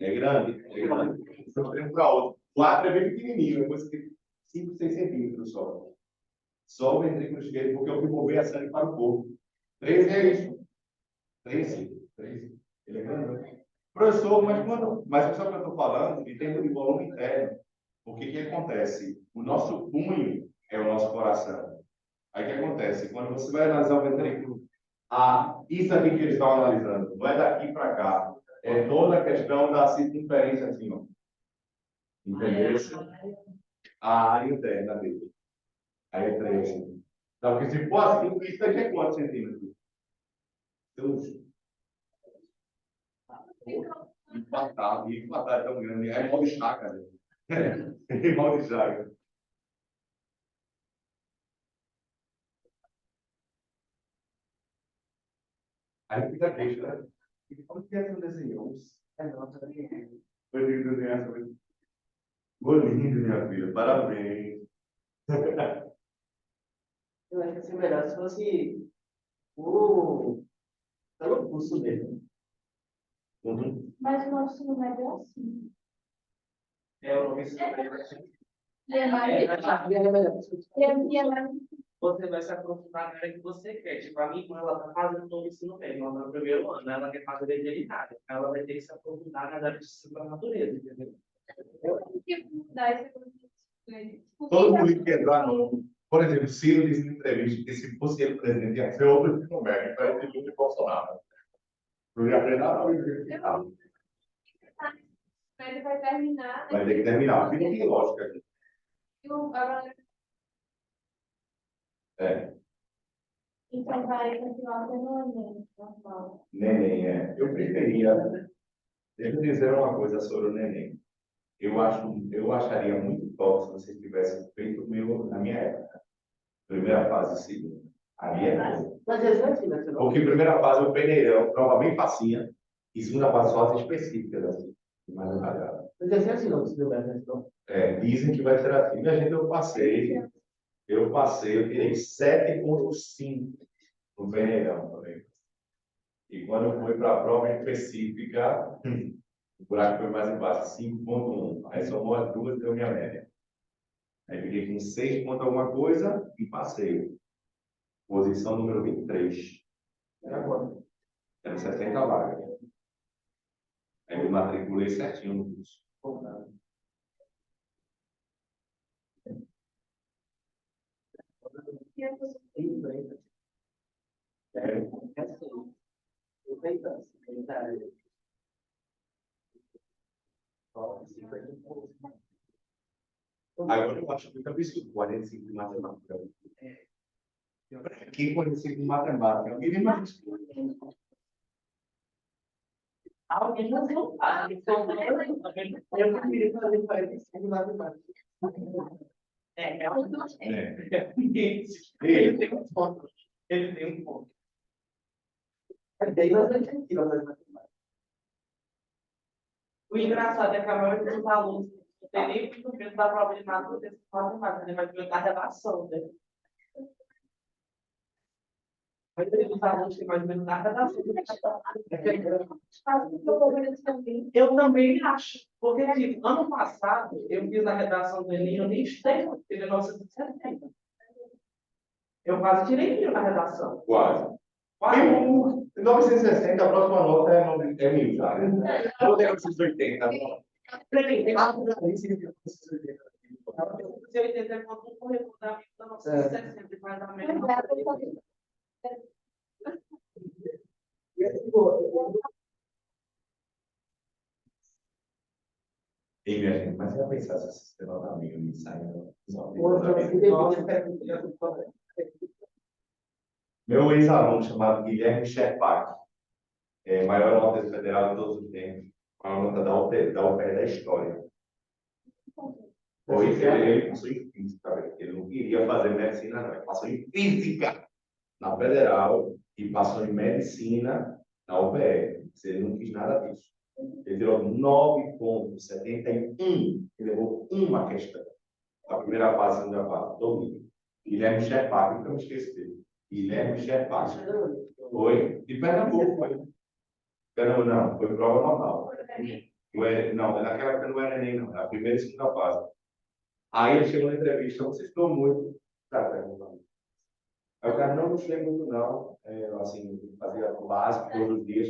É grande, é grande. Um para outro. 4 é bem pequenininho, é coisa que 5, 6 centímetros só. Só o ventrículo esquerdo, porque eu fui mover a sangue para o corpo. 13 é isso. 13. Ele é grande. Professor, mas só que eu estou falando, em termos de volume interno, o que acontece? O nosso punho é o nosso coração. Aí o que acontece? Quando você vai analisar o ventrículo, isso aqui que eles estão analisando, não é daqui para cá. É toda a questão da circunferência assim, ó. Entendeu? A área interna dele. Aí é 13. Então, porque se for assim, isso aqui é quantos centímetros? Empatar é tão grande. É mal de chácara. É mal de chácara. Aí fica triste, né? Como que é que desenhou? Foi lindo desenhar sobre. Ficou lindo, minha filha. Parabéns. Eu acho que seria melhor se fosse pelo curso mesmo. Uhum. Mas o nosso número é assim. Eu não me sei. E é mais. E é mais. Você vai se aprofundar na área que você quer. Tipo, a minha irmã, ela está fazendo o ensino médio, ela está no primeiro ano, ela quer fazer veterinária. Ela vai ter que se aprofundar nas áreas de ciência da natureza, entendeu? Eu tenho que mudar esse conceito. Todo mundo que entrar no. Por exemplo, Ciro disse em entrevista que se fosse ele presidente, ia ser outro ensino médio, para ele de Bolsonaro. Não ia aprender nada a verificar. Ele vai terminar. Vai ter que terminar. Porque não tem lógica aqui. É. Então vai continuar sendo Enem, normal. Neném, é. Eu preferia. Deixa eu dizer uma coisa sobre o neném. Eu acharia muito top se vocês tivessem feito o meu na minha época. Primeira fase e segunda. Aí é bom. Mas é assim, né? Porque primeira fase é o peneirão, prova bem facinha, e segunda fase só as específicas, assim. Mais devagar. Mas é assim, não, se deu bem, né? Dizem que vai ser assim. Minha gente, eu tirei 7,5 no peneirão também. E quando foi para a prova específica, o buraco foi mais embaixo, 5,1. Aí somou as duas, deu minha média. Aí fiquei com 6 ponto alguma coisa e passei. Posição número 23. É agora. Eram 60 vagas. Aí me matriculei certinho no curso. Agora eu acho que eu também estudo 45 de matemática. Quem 45 de matemática? Alguém me Alguém não faz. Eu queria fazer 45 de matemática. Ele tem um ponto. Ele tem um ponto. É bem mais antigo, matemática. O engraçado é que a maioria dos alunos não tem nem muito medo da prova de natureza de matemática, ele vai perguntar redação, né? A maioria dos alunos tem mais medo da redação. Eu também acho. Porque, tipo, ano passado, eu fiz a redação do Enem, eu nem estudei, eu tive 1970. Eu quase tirei mil na redação. Quase. Quase. 960, a próxima nota é 1000, já. Eu tenho 980. Tem lá no se 80 é quanto um corretor da vida da 960, mais ou menos. E minha gente, mas já pensasse se sistema da amiga me saindo. Meu ex-aluno chamado Guilherme Sherpak, maior nota federal de todos os tempos, maior nota da UPE da história. Foi ele passou em física, ele não queria fazer medicina, não. Ele passou em física na federal e passou em medicina na UPE. Ele não quis nada disso. Ele tirou 9,71. Ele levou uma questão. A primeira fase, a segunda fase, domínio. Guilherme Sherpak, nunca me esqueci dele. Guilherme Sherpak. Foi? De Pernambuco, foi. Pernambuco, não, foi prova normal. Não, naquela época não era Enem, não. Era a primeira e segunda fase. Aí ele chegou na entrevista, vocês estão muito. Aí o cara não gostei muito, não. Assim, fazia o básico todos os dias.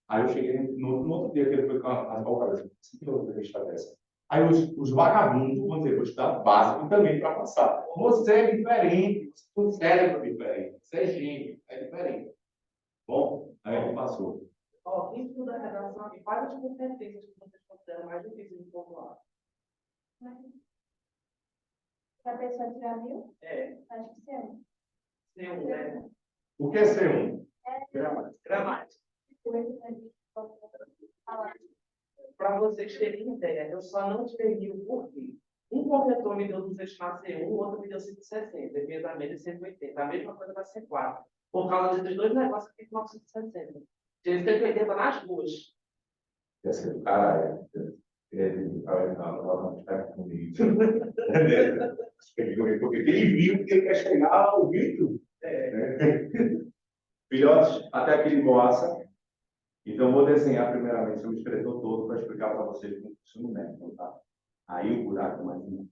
Aí eu cheguei no outro dia que ele foi com as cabeça. Você tem outra entrevista dessa? Aí os vagabundos vão dizer, vou estudar básico também para passar. Você é diferente, você tem um cérebro diferente, você é gênio, é diferente. Bom, aí ele passou. Ó, quem estuda a redação e quais as competências que vocês consideram mais difíceis de formular? Para a pessoa tirar 1000? É. Acho que sim. C1, né? O que é C1? Gramática. Para vocês terem ideia, eu só não tirei o porquê. Um corretor me deu 200 na C1, o outro me deu 160, e fez a média de 180. A mesma coisa da C4. Por causa desses dois negócios aqui, 960. Tirei 180 nas duas. Quer ser do caralho. Não está comigo. Porque ele viu que ele quer chegar ao Vitor. Filhotes, até aqui de Boaça. Então, vou desenhar primeiramente o escritor todo para explicar para vocês como funciona o método, tá? Aí o buraco mais um.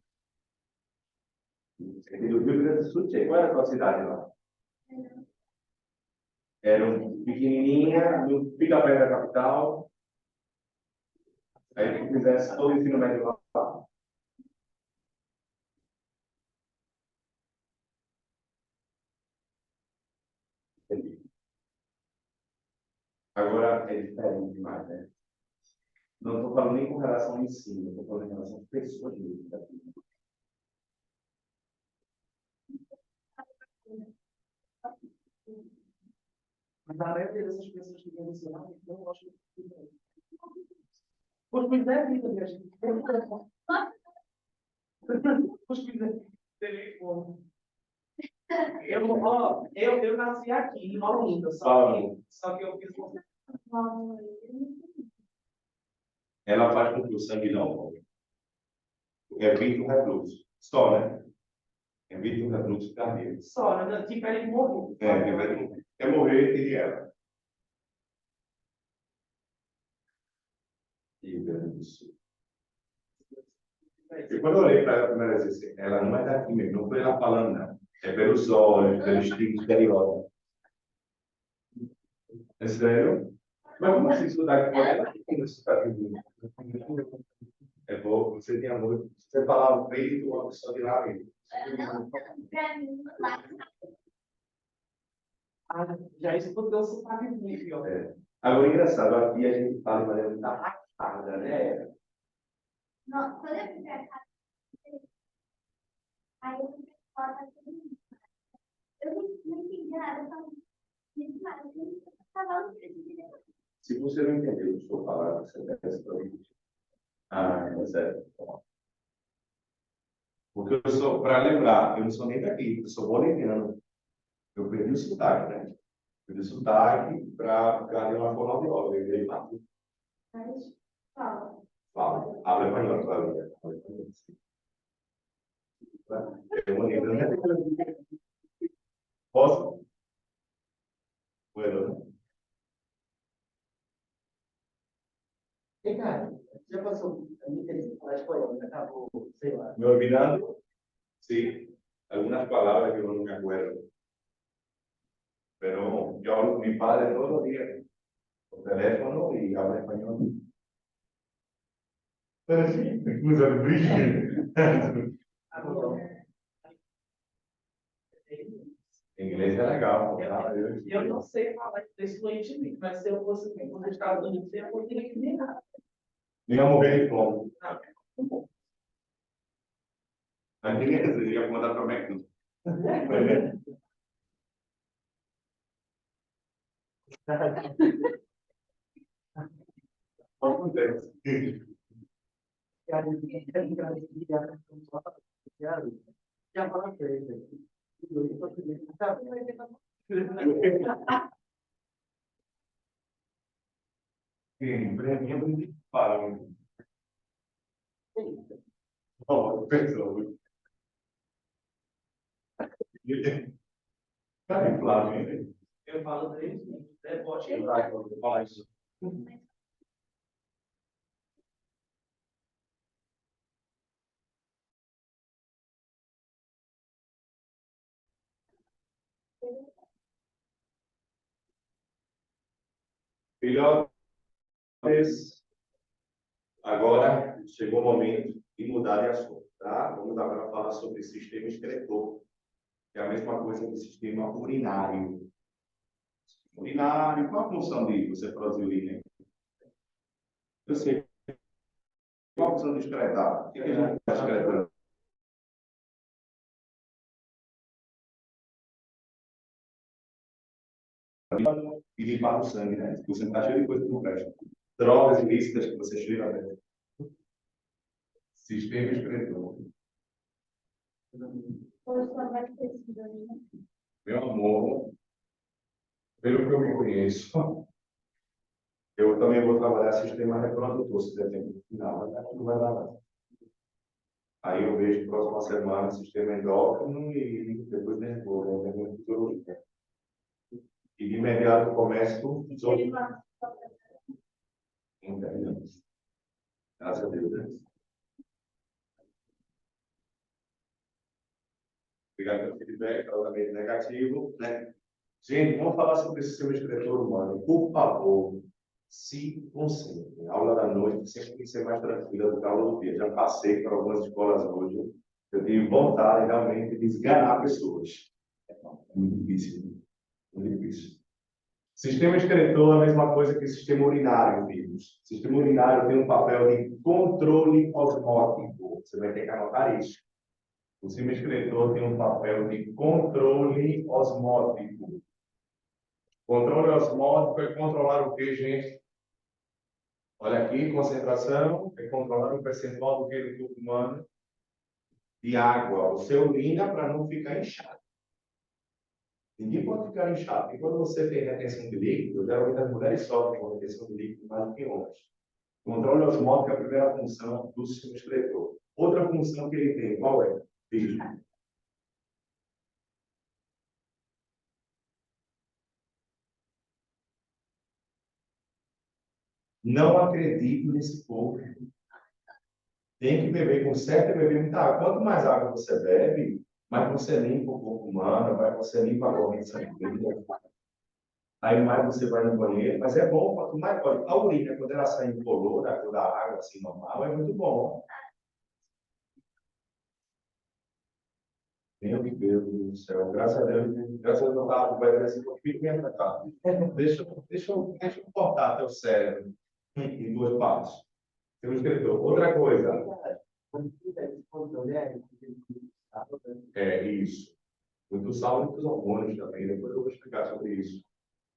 Você tem do Rio Grande do Sul, qual era a tua cidade lá? Era um pequenininha, fica perto da capital. Aí quem fizesse todo o ensino médio lá. Agora é diferente demais, né? Não estou falando nem com relação ao ensino, estou falando em relação às pessoas mesmo daqui. Mas a maioria dessas pessoas que vêm ensinar, não gostam de estudar. Os filhos da vida, minha gente. Os filhos da vida. Eu nasci aqui, em Olinda, só que eu fiz Ela faz com que o sangue não evita o refluxo. Só, né? Evita o refluxo cardíaco. só, né? Tipo, ele morreu. Quer morrer, teria ela. Rio Grande do Sul. E quando eu olhei para ela a primeira vez, assim, ela não é daqui mesmo, não foi ela falando, não. É pelos olhos, pelo estilo exterior. É sério? Mas como assim sotaque? Ela tem sotaque bonito. É bom, você tem amor. Você falava peito, uma pessoa de lá mesmo. Ah, já escutei o sotaque dele, ó. É. Agora, engraçado, aqui a gente fala de maneira muito arrastada, né? Não, quando eu fui pra casa, aí eu fui pra fora, eu não entendi nada, eu falei, gente, mas eu tava Se você não entendeu o que estou falando, você peça para mim. Ah, é sério. Porque eu sou, para lembrar, eu não sou nem daqui, eu sou boliviano. Eu perdi o sotaque, né? Perdi o sotaque para ficar de uma forma de ordem. Ele fala. fala, habla espanhol todavía. Habla español, sí. Qué bonito, ¿no? ¿Posso? Bueno, ¿no? E, cara, já passou muita gente falar espanhol, né? Acabou, sei lá. Me olvidando, sí, algunas palabras que yo no me acuerdo. Pero yo hablo con mi padre todos los días, por teléfono y habla español. Pero sí, me usa el brillo. Inglês é legal, tá? Eu não sei falar inglês fluentemente, mas se eu fosse para os Estados Unidos, eu poderia me virar. Nem a morrer de fome. Não, Mas beleza, ele ia mandar para o McDonald's. Acontece. Já fala pra ele. Sim, prêmio para o. Oh, pessoal. Cadê o Flávio? eu falo três línguas. É, pode Fala isso. Filhotes, agora chegou o momento de mudar de assunto, tá? Vamos agora falar sobre sistema excretor, que é a mesma coisa que sistema urinário. Urinário, qual a função de você produzir urina? Eu sei. Qual a função de excretar? O que a gente está excretando? E limpar o sangue, né? Se você não está cheio de coisa que não presta. Drogas ilícitas que você cheira, né? Sistema excretor. Hoje só vai ter esse daí, né? Meu amor, pelo que eu me conheço, eu também vou trabalhar sistema reprodutor, se der tempo no final, mas não vai dar nada. Aí eu vejo próxima semana sistema endócrino e depois nervoso, né? Fisiologia. E de imediato começo os outros. Entendemos. Graças a Deus, né? Obrigado pelo feedback, tratamento negativo, né? Gente, vamos falar sobre o sistema excretor humano. Por favor, se concentrem. A aula da noite sempre tem que ser mais tranquila do que a aula do dia. Já passei por algumas escolas hoje. Eu tive vontade realmente de esganar pessoas. É muito difícil, né? Muito difícil. Sistema excretor é a mesma coisa que sistema urinário, filhos. Sistema urinário tem um papel de controle osmótico. Você vai ter que anotar isso. O sistema excretor tem um papel de controle osmótico. Controle osmótico é controlar o que, gente? Olha aqui, concentração é controlar o percentual do que no corpo humano de água. Você urina para não ficar inchado. Ninguém pode ficar inchado. E quando você tem retenção de líquido, geralmente as mulheres sofrem com retenção de líquido mais do que homens. O controle osmótico é a primeira função do sistema excretor. Outra função que ele tem, qual é? Filho. Não acredito nesse povo. Tem que beber com certo e beber muita água. Quanto mais água você bebe, mais você limpa o corpo humano, mais você limpa a corrente sanguínea. Aí mais você vai no banheiro, mas é bom, quanto mais. Olha, a urina, quando ela sai incolor da cor da água, assim, normal, é muito bom. Meu Deus do céu, graças a Deus, eu estava conversando assim com o pimenta, tá? Deixa eu cortar teu cérebro em duas partes. Seu escritor. Outra coisa, Quando tiver descontrole, é isso. Muito sal e muitos hormônios também, depois eu vou explicar sobre isso.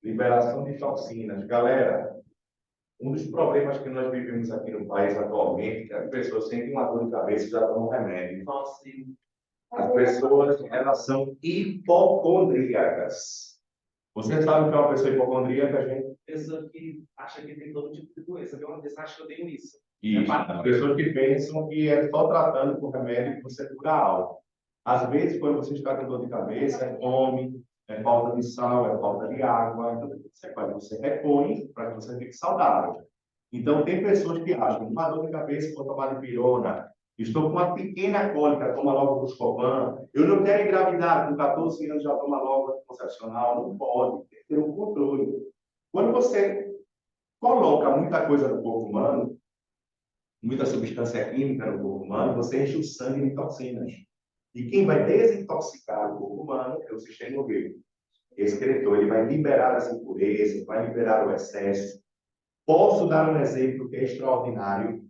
Liberação de toxinas. Galera, um dos problemas que nós vivemos aqui no país atualmente é que as pessoas sentem uma dor de cabeça e já tomam remédio. Nossa, As pessoas, elas são hipocondríacas. Você sabe o que é uma pessoa hipocondríaca, gente? pessoa que acha que tem todo tipo de doença, viu? Uma vez acha que eu tenho isso. Isso. As pessoas que pensam que é só tratando com remédio que você cura algo. Às vezes, quando você está com dor de cabeça, é fome, é falta de sal, é falta de água. Então, o que você faz? Você repõe para que você fique saudável. Então, tem pessoas que acham, uma dor de cabeça, vou tomar dipirona. Estou com uma pequena cólica, toma logo Buscopan. Eu não quero engravidar, com 14 anos já toma logo anticoncepcional. Não pode, tem que ter um controle. Quando você coloca muita coisa no corpo humano, muita substância química no corpo humano, você enche o sangue de toxinas. E quem vai desintoxicar o corpo humano é o sistema imune. Esse diretor, ele vai liberar as impurezas, vai liberar o excesso. Posso dar um exemplo que é extraordinário.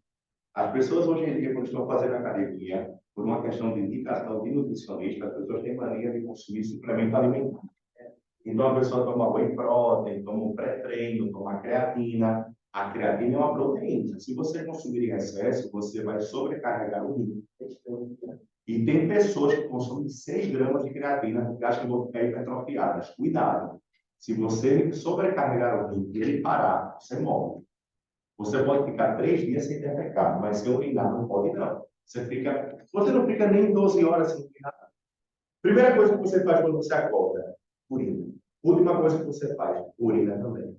As pessoas hoje em dia, quando estão fazendo academia, por uma questão de indicação de nutricionista, as pessoas têm mania de consumir suplemento alimentar. Então, a pessoa toma whey protein, toma um pré-treino, toma creatina. A creatina é uma proteína. Se você consumir em excesso, você vai sobrecarregar o rim. E tem pessoas que consomem 6 gramas de creatina que acham que vão ficar hipertrofiadas. Cuidado. Se você sobrecarregar o rim e ele parar, você morre. Você pode ficar 3 dias sem ter pecado, mas se urinar não pode não. Você não fica nem 12 horas sem urinar. Primeira coisa que você faz quando você acorda, urina. Última coisa que você faz, urina também.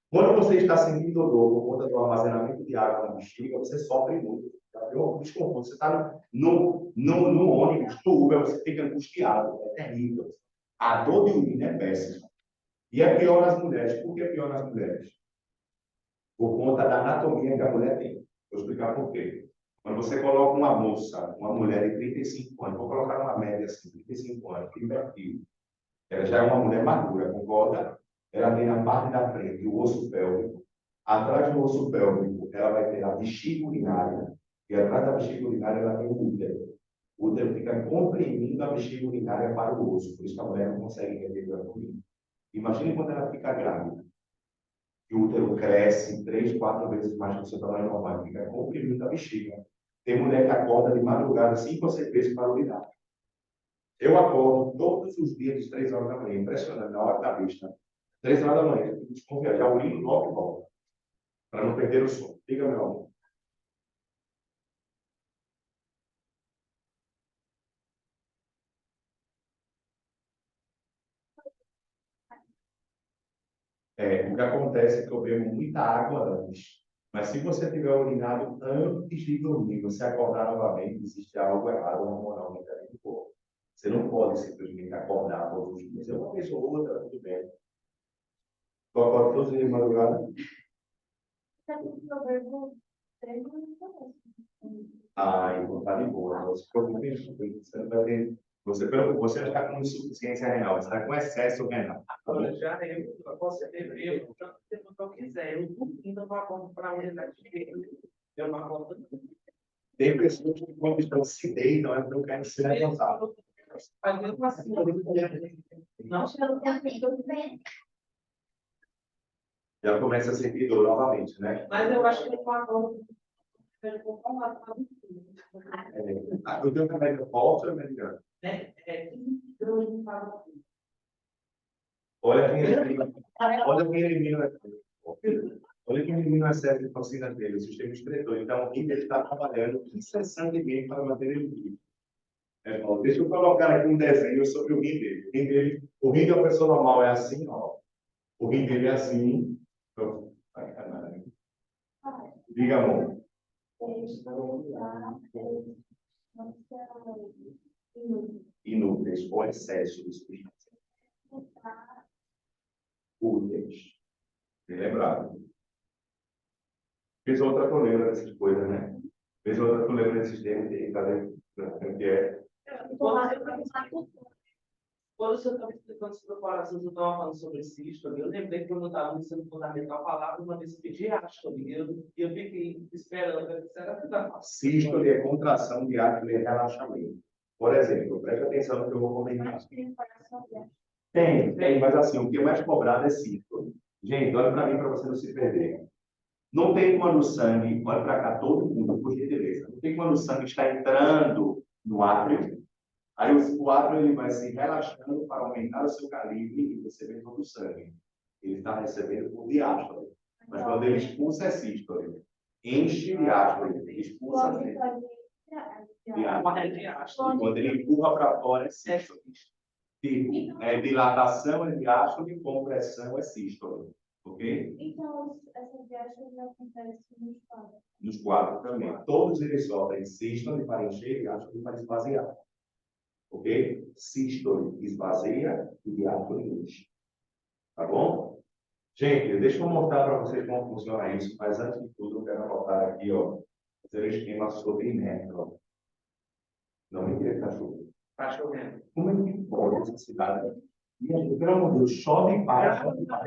Quando você está sentindo dor por conta do armazenamento de água na bexiga, você sofre muito. Um desconforto. Você está no ônibus, no Uber, você fica angustiado. É terrível. A dor de urina é péssima. E é pior nas mulheres. Por que é pior nas mulheres? Por conta da anatomia que a mulher tem. Vou explicar por quê. Quando você coloca uma moça, uma mulher de 35 anos, vou colocar uma média assim, 35 anos, invertido. Ela já é uma mulher madura, concorda? Ela tem na parte da frente o osso pélvico. Atrás do osso pélvico, ela vai ter a bexiga urinária. E atrás da bexiga urinária, ela tem o útero. O útero fica comprimindo a bexiga urinária para o osso. Por isso que a mulher não consegue reter a comida. Imagine quando ela fica grávida. E o útero cresce 3, 4 vezes mais que o seu tamanho normal. Fica comprimindo a bexiga. Tem mulher que acorda de madrugada 5 ou 6 vezes para urinar. Eu acordo todos os dias às 3 horas da manhã. Impressionante, na hora da vista. 3 horas da manhã. Desconfiar. Já urino logo e volta. Para não perder o sono. Diga, meu amor. O que acontece é que eu bebo muita água antes. Mas se você tiver urinado antes de dormir, você acordar novamente, existe algo errado hormonalmente ali no corpo. Você não pode simplesmente acordar todos os dias. É uma vez ou outra, tudo bem. Tu acorda todos os dias de madrugada? Ah, então tá de boa. Não se preocupe, você não vai ter. Você já está com insuficiência renal, você está com excesso renal. Agora já eu posso beber o tanto de tempo que eu quiser. Eu ainda não acordo para a unidade de direito. Eu não acordo. Tem pessoas que, quando estão se deitam, elas não querem se levantar. Mas mesmo assim, não chega Já começa a sentir dor novamente, né? mas eu acho que eu acordo. O teu remédio forte ou americano? Né? 15 gramas de farinha. Olha quem elimina o excesso de toxina dele, o sistema excretor. Então, o rim está trabalhando incessantemente para manter ele vivo. Bom, deixa eu colocar aqui um desenho sobre o rim dele. O rim de uma pessoa normal é assim, ó. O rim dele é assim. Diga, amor. Inúteis ou excesso de substância. Úteis. Bem lembrado. Fez outra que eu lembro dessas coisas, né? Fez outra que eu lembro desses termos que é. Quando você estava explicando sobre a comparação, você estava falando sobre sístole, eu lembrei que quando eu estava no ensino fundamental, falava uma vez que diástole, eu fiquei esperando, que era verdade. Sístole é contração, diástole é relaxamento. Por exemplo, preste atenção no que eu vou comentar. Tem, mas assim, o que é mais cobrado é sístole. Gente, olha para mim para você não se perder. Não tem quando o sangue, olha para cá, todo mundo, por gentileza. Não tem quando o sangue está entrando no átrio. Aí o átrio ele vai se relaxando para aumentar o seu calibre e você vê todo o sangue. Ele está recebendo por diástole. Mas quando ele expulsa é sístole. Enche diástole, expulsa diástole. Quando ele empurra para fora é sístole. Tipo, dilatação é diástole, compressão é sístole. Ok? Então, essa viagem já acontece nos quadros. Nos quadros também. Todos eles sofrem sístole para encher e diástole para esvaziar. Ok? Sístole esvazia e diástole enche. Tá bom? Gente, deixa eu mostrar para vocês como funciona isso, mas antes de tudo eu quero anotar aqui, ó, fazer um esquema sobre metro. Não me queira cachorro. Está chovendo. Como é que pode essa cidade? Minha gente, pelo amor de Deus, chove e para, chove e para.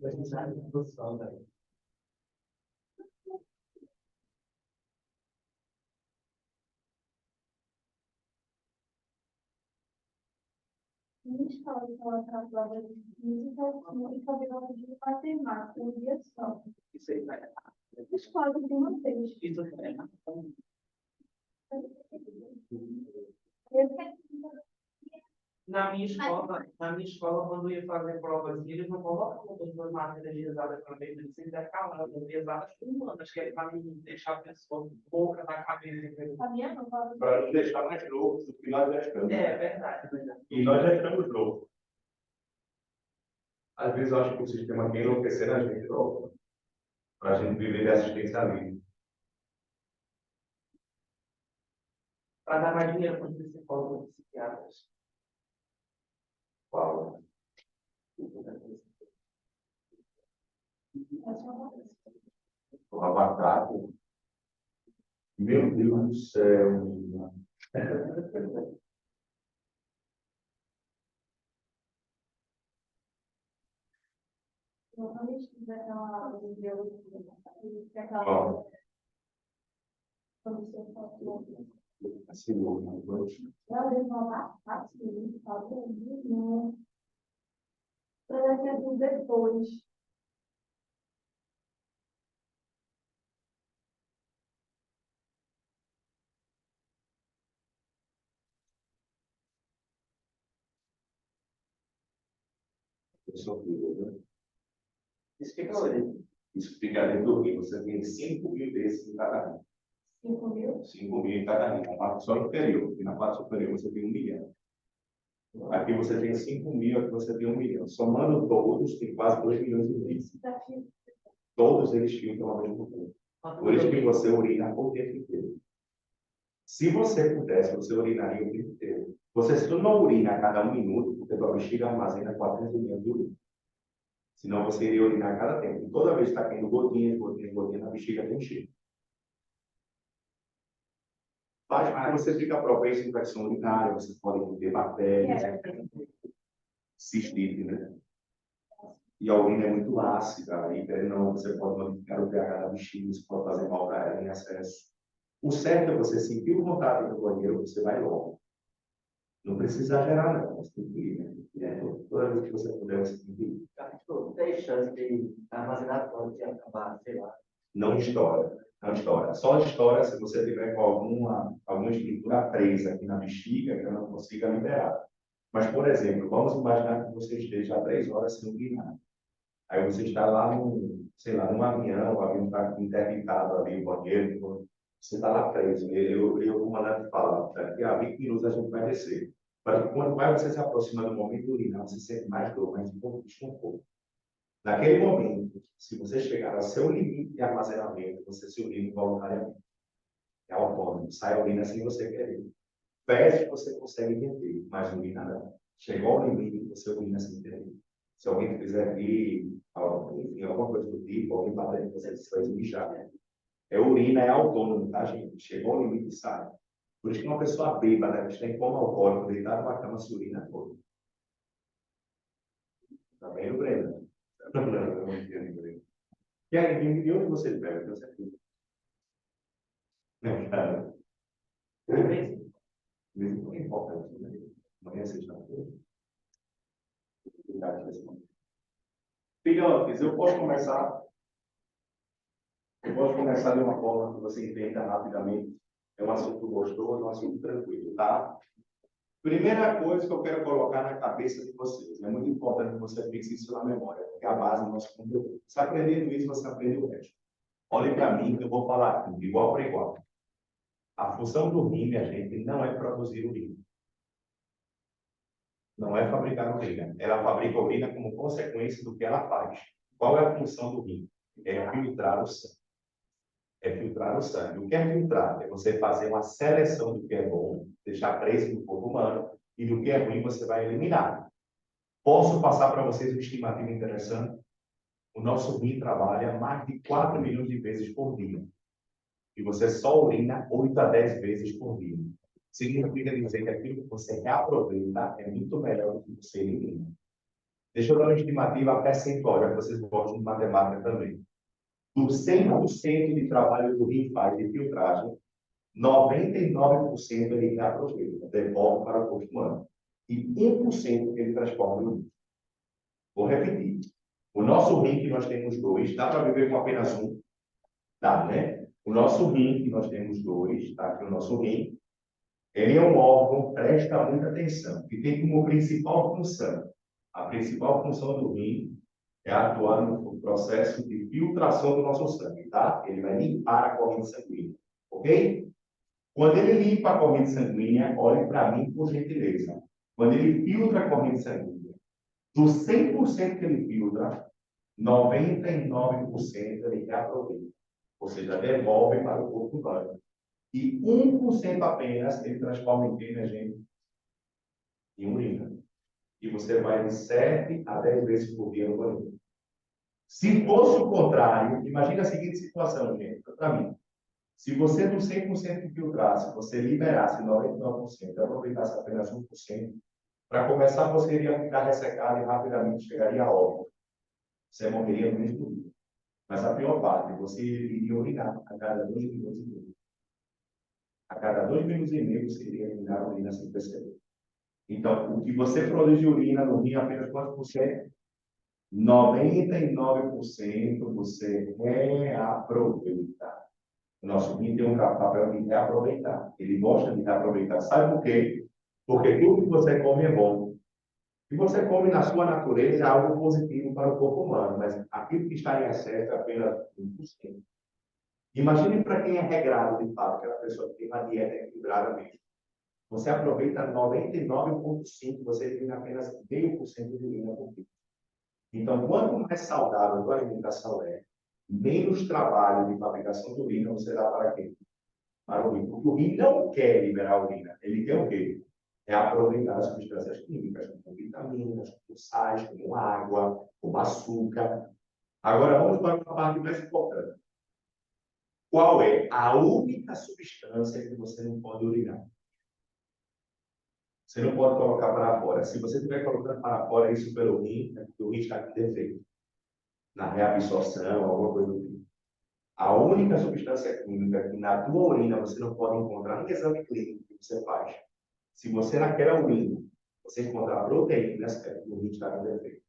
A gente sabe do sol, velho. Minha escola coloca a prova de física e cabelo de matemática um dia só. Isso aí vai. Escola tem uma vez. Isso é. Na minha escola, quando ia fazer provas, eles não colocam as duas matérias pesadas para mim, eles sempre acalmam, pesadas humanas, que é para não deixar a pessoa boca na cabeça. A minha não fala. Para não deixar mais louco do que nós já estamos. É verdade. E nós já estamos loucos. Às vezes eu acho que o sistema quer enlouquecer a gente logo, para a gente viver de assistência livre. Para dar mais dinheiro para os psicólogos e psiquiatras. Fala. O Avatar. Meu Deus do céu. Quando a gente fizer aquela aula de biologia, Ó, quando você falou, assim, ela demorar assim, falou, para ser depois. Isso fica hoje. Isso fica dentro do rio. Você tem 5.000 desses em cada rio. 5.000? 5.000 em cada rio. Na parte só inferior. E na parte superior você tem 1 milhão. Aqui você tem 5.000, aqui você tem 1 milhão. Somando todos, tem quase 2 milhões e meio. Todos eles filtram ao mesmo tempo. Por isso que você urina o tempo inteiro. Se você pudesse, você urinaria o tempo inteiro. Você só não urina a cada 1 minuto, porque a sua bexiga armazena 400 milhões de urina. Senão você iria urinar a cada tempo. E toda vez que está caindo gotinhas, a bexiga tem cheiro. Faz com que você fica propenso a infecção urinária, você pode ter bactérias, cistite, né? E a urina é muito ácida, aí não, você pode modificar o pH da bexiga, você pode fazer mal para ela em excesso. O certo é você sentir vontade no banheiro, você vai logo. Não precisa exagerar, não. Você tem que ir, né? Toda vez que você puder, você tem que ir. Tem chance de armazenar pode acabar, sei lá. Não estoura. Não estoura. Só estoura se você tiver com alguma estrutura presa aqui na bexiga que eu não consiga liberar. Mas, por exemplo, vamos imaginar que você esteja há 3 horas sem urinar. Aí você está lá sei lá, num avião, o avião está interditado ali, o banheiro, você está lá preso. O comandante fala, daqui a 20 minutos a gente vai descer. Quando mais você se aproxima do momento de urinar, você sente mais dor, mais desconforto. Naquele momento, se você chegar ao seu limite de armazenamento, você se urina involuntariamente. É autônomo, sai a urina sem você querer. Fezes você consegue entender, mas urina não. Chegou ao limite, você urina sem querer. Se alguém quiser vir, enfim, alguma coisa do tipo, alguém bater em você vai mijar. É urina, é autônomo, tá, gente? Chegou ao limite e sai. Por isso que uma pessoa bêbada, que está em coma alcoólico, deitada numa cama, se urina toda. Tá vendo, Breno? Eu não entendo, Breno. E aí, de onde você bebe? Eu sei. Não, cara. Mesmo é importante, né? Amanhã, sexta-feira. Filhotes, eu posso começar de uma forma que você entenda rapidamente. É um assunto gostoso, um assunto tranquilo, tá? Primeira coisa que eu quero colocar na cabeça de vocês, é muito importante que você fixe isso na memória, porque é a base do nosso conteúdo. Se aprendendo isso, você aprende o resto. Olhe para mim, que eu vou falar aqui, de igual para igual. A função do rim, minha gente, não é produzir urina. Não é fabricar urina. Ela fabrica urina como consequência do que ela faz. Qual é a função do rim? É filtrar o sangue. É filtrar o sangue. O que é filtrar? É você fazer uma seleção do que é bom, deixar preso no corpo humano, e do que é ruim você vai eliminar. Posso passar para vocês uma estimativa interessante? O nosso rim trabalha mais de 4 milhões de vezes por dia. E você só urina 8 a 10 vezes por dia. Significa dizer que aquilo que você reaproveita é muito melhor do que você elimina. Deixa eu dar uma estimativa percentual, já que vocês gostam de matemática também. Do 100% de trabalho do rim faz de filtragem, 99% ele reaproveita, devolve para o corpo humano. E 1% ele transforma em urina. Vou repetir. O nosso rim, que nós temos dois, dá para viver com apenas um? Dá, né? O nosso rim, que nós temos dois, tá? Aqui o nosso rim, ele é um órgão, presta muita atenção, que tem como principal função, a principal função do rim é atuar no processo de filtração do nosso sangue, tá? Ele vai limpar a corrente sanguínea, ok? Quando ele limpa a corrente sanguínea, olhe para mim por gentileza. Quando ele filtra a corrente sanguínea, do 100% que ele filtra, 99% ele reaproveita, ou seja, devolve para o corpo humano. E 1% apenas ele transforma em quem, né, gente? Em urina. E você vai de 7 a 10 vezes por dia no banheiro. Se fosse o contrário, imagine a seguinte situação, gente, para mim. Se você do 100% que filtrasse, você liberasse 99% e aproveitasse apenas 1%, para começar você iria ficar ressecado e rapidamente chegaria a óbito. Você morreria no mesmo dia. Mas a pior parte, você iria urinar a cada 2 minutos e meio. A cada 2 minutos e meio você iria eliminar a urina sem perceber. Então, o que você produz de urina no rim apenas quantos por cento? 99% você reaproveita. O nosso rim tem um papel de reaproveitar. Ele gosta de reaproveitar. Sabe por quê? Porque tudo que você come é bom. E você come na sua natureza é algo positivo para o corpo humano, mas aquilo que está em excesso é apenas 1%. Imagine para quem é regrado de fato, aquela pessoa que tem uma dieta equilibrada mesmo. Você aproveita 99,5%, você elimina apenas 0,5% de urina por dia. Então, quanto mais saudável a tua alimentação é, menos trabalho de fabricação de urina você dá para quem? Para o rim. Porque o rim não quer liberar urina. Ele quer o quê? É aproveitar as substâncias químicas, como vitaminas, como sais, como água, como açúcar. Agora, vamos para uma parte mais importante. Qual é a única substância que você não pode urinar? Você não pode colocar para fora. Se você estiver colocando para fora isso pelo rim, é porque o rim está com defeito. Na reabsorção, alguma coisa do tipo. A única substância química que na tua urina você não pode encontrar no exame clínico que você faz. Se você naquela urina, você encontrar proteínas, é porque o rim está com defeito.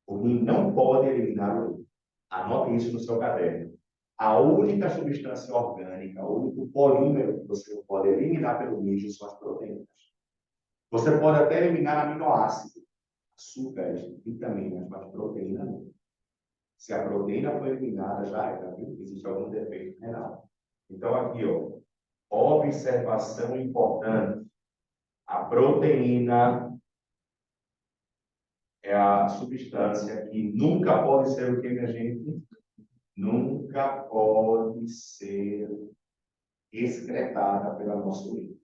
O rim não pode eliminar o urina. Anote isso no seu caderno. A única substância orgânica, o único polímero que você não pode eliminar pelo rim são as proteínas. Você pode até eliminar aminoácidos, açúcares, vitaminas, mas proteína não. Se a proteína foi eliminada, já era, viu? Existe algum defeito renal. Então, aqui, ó, observação importante. A proteína é a substância que nunca pode ser o que, minha gente? Nunca pode ser excretada pela nossa urina.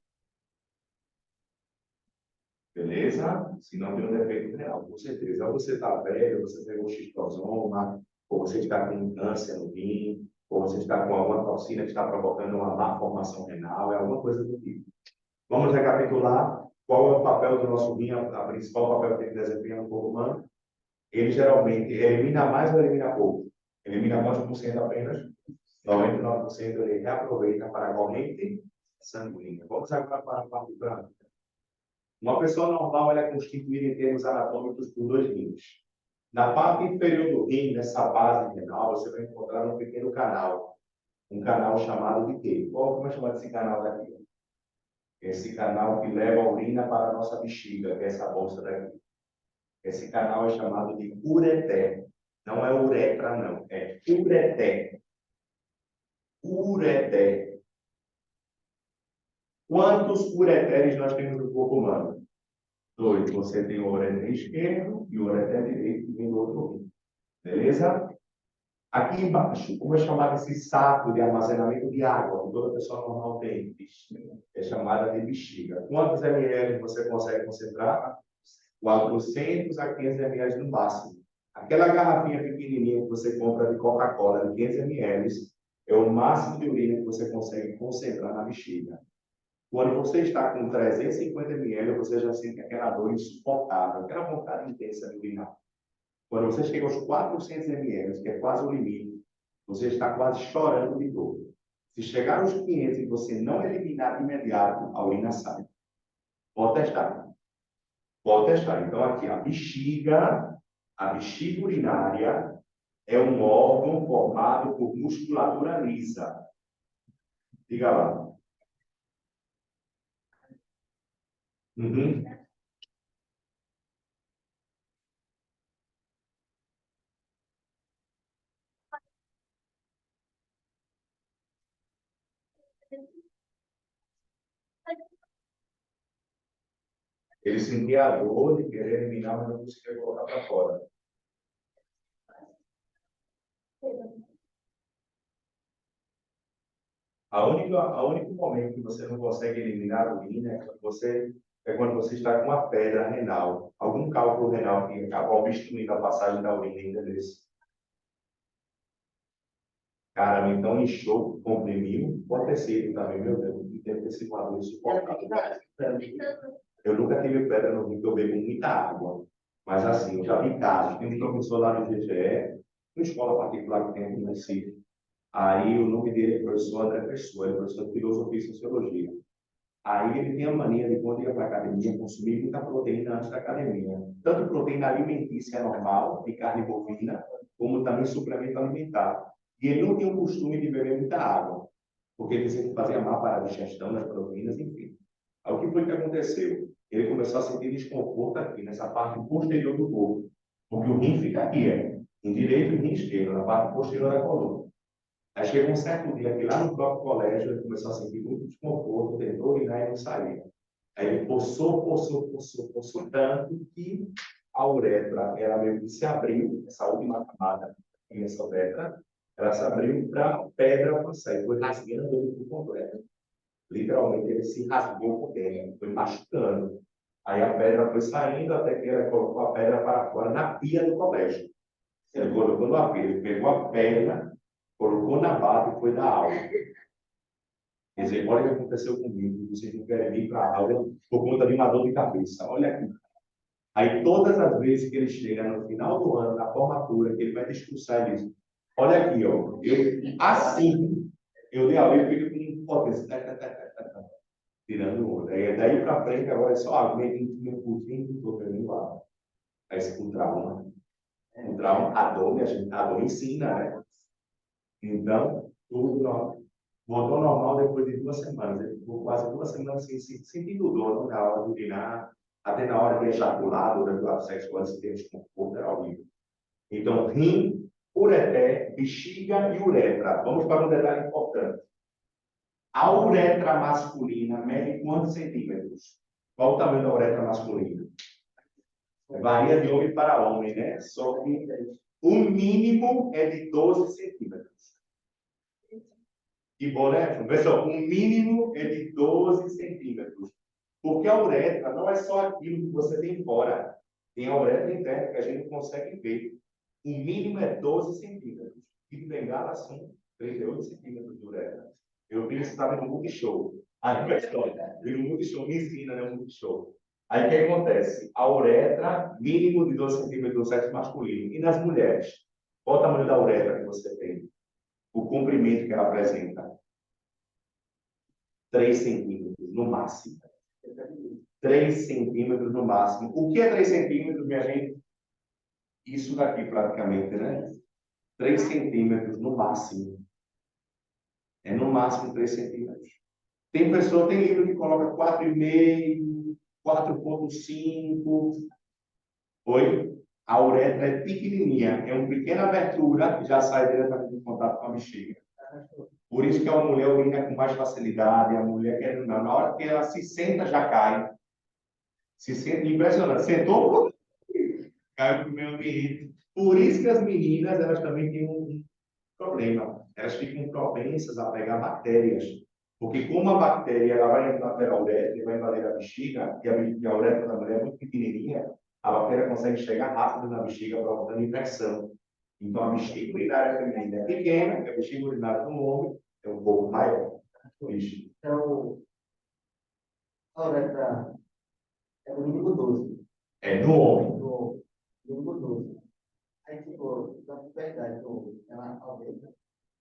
Beleza? Se não tem um defeito renal, com certeza. Ou você está velho, você pegou xistosoma, ou você está com câncer no rim, ou você está com alguma toxina que está provocando uma má formação renal, é alguma coisa do tipo. Vamos recapitular qual é o papel do nosso rim, a principal papel que ele desempenha no corpo humano. Ele geralmente elimina mais ou elimina pouco? Elimina quantos por cento apenas? 99% ele reaproveita para a corrente sanguínea. Vamos agora para a parte branca. Uma pessoa normal ela é constituída em termos anatômicos por dois rins. Na parte inferior do rim, nessa base renal, você vai encontrar um pequeno canal. Um canal chamado de quê? Como é chamado esse canal daqui? Esse canal que leva a urina para a nossa bexiga, que é essa bolsa daqui. Esse canal é chamado de ureter. Não é uretra, não. É ureter. Ureter. Quantos ureteres nós temos no corpo humano? 2. Você tem o ureter esquerdo e o ureter direito que vem do outro rim. Beleza? Aqui embaixo, como é chamado esse saco de armazenamento de água que toda pessoa normal tem? É chamada de bexiga. Quantos ml você consegue concentrar? 400 a 500 ml no máximo. Aquela garrafinha pequenininha que você compra de Coca-Cola de 500 ml é o máximo de urina que você consegue concentrar na bexiga. Quando você está com 350 ml, você já sente aquela dor insuportável, aquela vontade intensa de urinar. Quando você chega aos 400 ml, que é quase o limite, você está quase chorando de dor. Se chegar aos 500 e você não eliminar de imediato, a urina sai. Pode testar. Pode testar. Então, aqui, a bexiga urinária é um órgão formado por musculatura lisa. Diga lá. Uhum. Ele sentia a dor de querer eliminar, mas não conseguia colocar para fora. A único momento que você não consegue eliminar a urina é quando você está com uma pedra renal, algum cálculo renal que acaba obstruindo a passagem da urina ainda desse. Cara, então inchou, comprimiu, pode ter sido também, meu Deus, deve ter sido uma dor insuportável. Eu nunca tive pedra no rim, porque eu bebo muita água. Mas assim, eu já vi casos, tem um professor lá no GGE, uma escola particular que tem aqui no Recife. Aí o nome dele é professor André Pessoa, ele é professor de filosofia e sociologia. Aí ele tem a mania de, quando ia para a academia, consumir muita proteína antes da academia. Tanto proteína alimentícia normal, de carne bovina, como também suplemento alimentar. E ele não tinha o costume de beber muita água, porque ele sempre fazia mal para a digestão das proteínas, enfim. Aí o que foi que aconteceu? Ele começou a sentir desconforto aqui, nessa parte posterior do corpo, porque o rim fica aqui, em direito e rim esquerdo, na parte posterior da coluna. Aí chegou um certo dia que lá no próprio colégio ele começou a sentir muito desconforto, tentou urinar e não saía. Aí ele forçou tanto que a uretra, ela meio que se abriu, essa última camada, essa uretra, ela se abriu para a pedra passar, e foi rasgando ele por completo. Literalmente ele se rasgou por dentro, foi machucando. Aí a pedra foi saindo até que ele colocou a pedra para fora na pia do colégio. Ele colocou na pia, ele pegou a pedra, colocou na bata e foi dar aula. Quer dizer, olha o que aconteceu comigo, vocês não querem vir para a aula por conta de uma dor de cabeça. Olha aqui. Aí todas as vezes que ele chega no final do ano, na formatura, que ele vai discursar, ele diz, olha aqui, ó, eu dei aula, eu fico com potência, tirando o olho. Aí daí para frente, agora é só meu cursinho que estou vendo lá. Aí esse com trauma. O trauma, a dor ensina, né? Então, tudo voltou ao normal depois de 2 semanas. Ele ficou quase 2 semanas sentindo dor na hora de urinar, até na hora de ejacular, durante o ato sexual, se tem desconforto, era horrível. Então, rim, ureter, bexiga e uretra. Vamos para um detalhe importante. A uretra masculina mede quantos centímetros? Qual o tamanho da uretra masculina? Varia de homem para homem, né? Só que o mínimo é de 12 centímetros. Que bom, né? Pessoal, o mínimo é de 12 centímetros. Porque a uretra não é só aquilo que você tem fora. Tem a uretra interna que a gente não consegue ver. O mínimo é 12 centímetros. E de bengala são 38 centímetros de uretra. Eu vi isso estava no Multishow. Aí, pessoal, vi no Multishow, me ensina, né? Multishow. Aí o que acontece? A uretra, mínimo de 12 centímetros do sexo masculino. E nas mulheres? Qual o tamanho da uretra que você tem? O comprimento que ela apresenta? 3 centímetros, no máximo. 3 centímetros no máximo. O que é 3 centímetros, minha gente? Isso daqui, praticamente, né? 3 centímetros no máximo. É no máximo 3 centímetros. Tem pessoa, tem livro que coloca 4,5, 4,5. Oi? A uretra é pequenininha, é uma pequena abertura que já sai diretamente em contato com a bexiga. Por isso que a mulher urina com mais facilidade, a mulher quer não. Na hora que ela se senta, já cai. Se senta, impressionante. Sentou, caiu para o meio ambiente. Por isso que as meninas, elas também têm um problema. Elas ficam propensas a pegar bactérias. Porque como a bactéria ela vai entrar pela uretra, vai invadir a bexiga, e a uretra da mulher é muito pequenininha, a bactéria consegue chegar rápido na bexiga, provocando infecção. Então, a bexiga urinária feminina é pequena, a bexiga urinária do homem é um pouco maior. Isso. Então, a uretra é no mínimo 12. É no homem. No mínimo 12. Aí, tipo, na puberdade do homem, ela aumenta.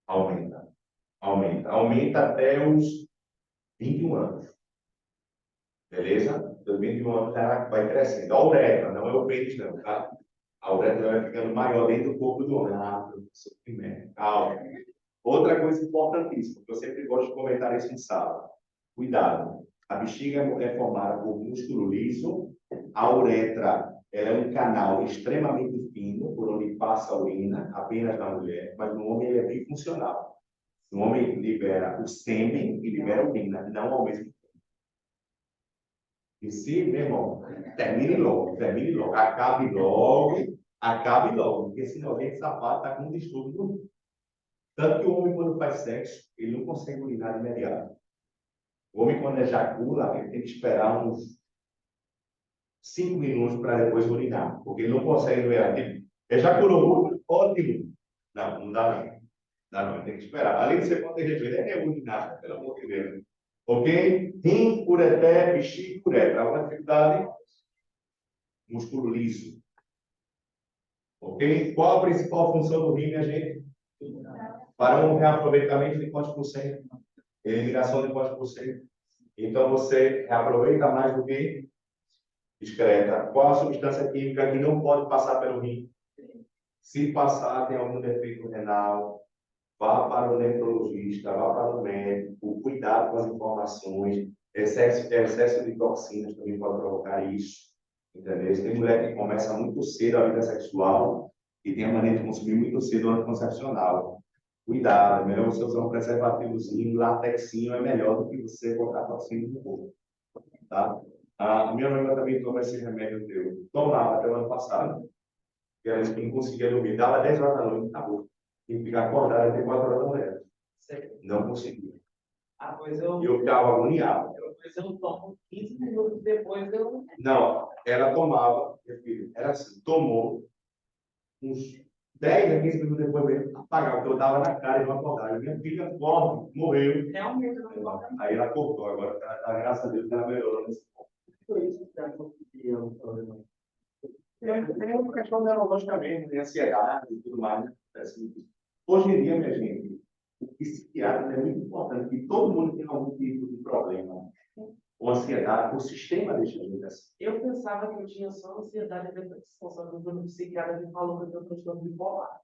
Aumenta. Aumenta. Aumenta até os 21 anos. Beleza? Dos 21 anos ela vai crescendo. A uretra, não é o pênis, não, tá? A uretra vai ficando maior dentro do corpo do homem. Ah, professor, que merda. Calma. Outra coisa importantíssima, que eu sempre gosto de comentar isso em sala. Cuidado. A bexiga é formada por músculo liso. A uretra, ela é um canal extremamente fino, por onde passa a urina, apenas na mulher, mas no homem ele é bifuncional. No homem libera o sêmen e libera a urina, não ao mesmo tempo. E se, meu irmão, termine logo, acabe logo, porque senão a gente sapato está com um distúrbio. Tanto que o homem, quando faz sexo, ele não consegue urinar de imediato. O homem, quando ejacula, ele tem que esperar uns 5 minutos para depois urinar, porque ele não consegue urinar. Ele ejaculou muito, ótimo. Não, não dá não. Dá não, ele tem que esperar. Além de você poder rever, é urinar, pelo amor de Deus. Ok? Rim, ureter, bexiga, uretra. Alguma dificuldade? Músculo liso. Ok? Qual a principal função do rim, minha gente? Para um reaproveitamento de quantos por cento? Eliminação de quantos por cento? Então, você reaproveita mais do que excreta. Qual a substância química que não pode passar pelo rim? Se passar, tem algum defeito renal, vá para o nefrologista, vá para o médico, cuidado com as informações. Excesso de toxinas também pode provocar isso. Entendeu? Tem mulher que começa muito cedo a vida sexual e tem a mania de consumir muito cedo o anticoncepcional. Cuidado, é melhor você usar um preservativozinho, latexinho é melhor do que você botar toxina no corpo. Tá? A minha noiva também toma esse remédio teu. Tomava até o ano passado. E ela disse que não conseguia dormir. Dava 10 horas da noite, acabou. Tinha que ficar acordada até 4 horas da manhã. Não conseguia. Ah, pois E eu ficava agoniado. Pois eu tomo 15 minutos depois, eu... Não, ela tomava, meu filho, era assim, tomou uns 10 a 15 minutos depois mesmo, apagava, porque eu dava na cara e não acordava. Minha filha pobre, morreu. Realmente não importa. Aí ela cortou, agora, graças a Deus, ela melhorou nesse ponto. Foi isso que acontecia o problema. É uma questão neurológica mesmo, de ansiedade e tudo mais. Né? Hoje em dia, minha gente, o psiquiatra é muito importante, que todo mundo tem algum tipo de problema. Ou ansiedade, o sistema deixa a gente assim. Eu pensava que eu tinha só ansiedade e depressão, só que o psiquiatra me falou que eu tenho transtorno bipolar.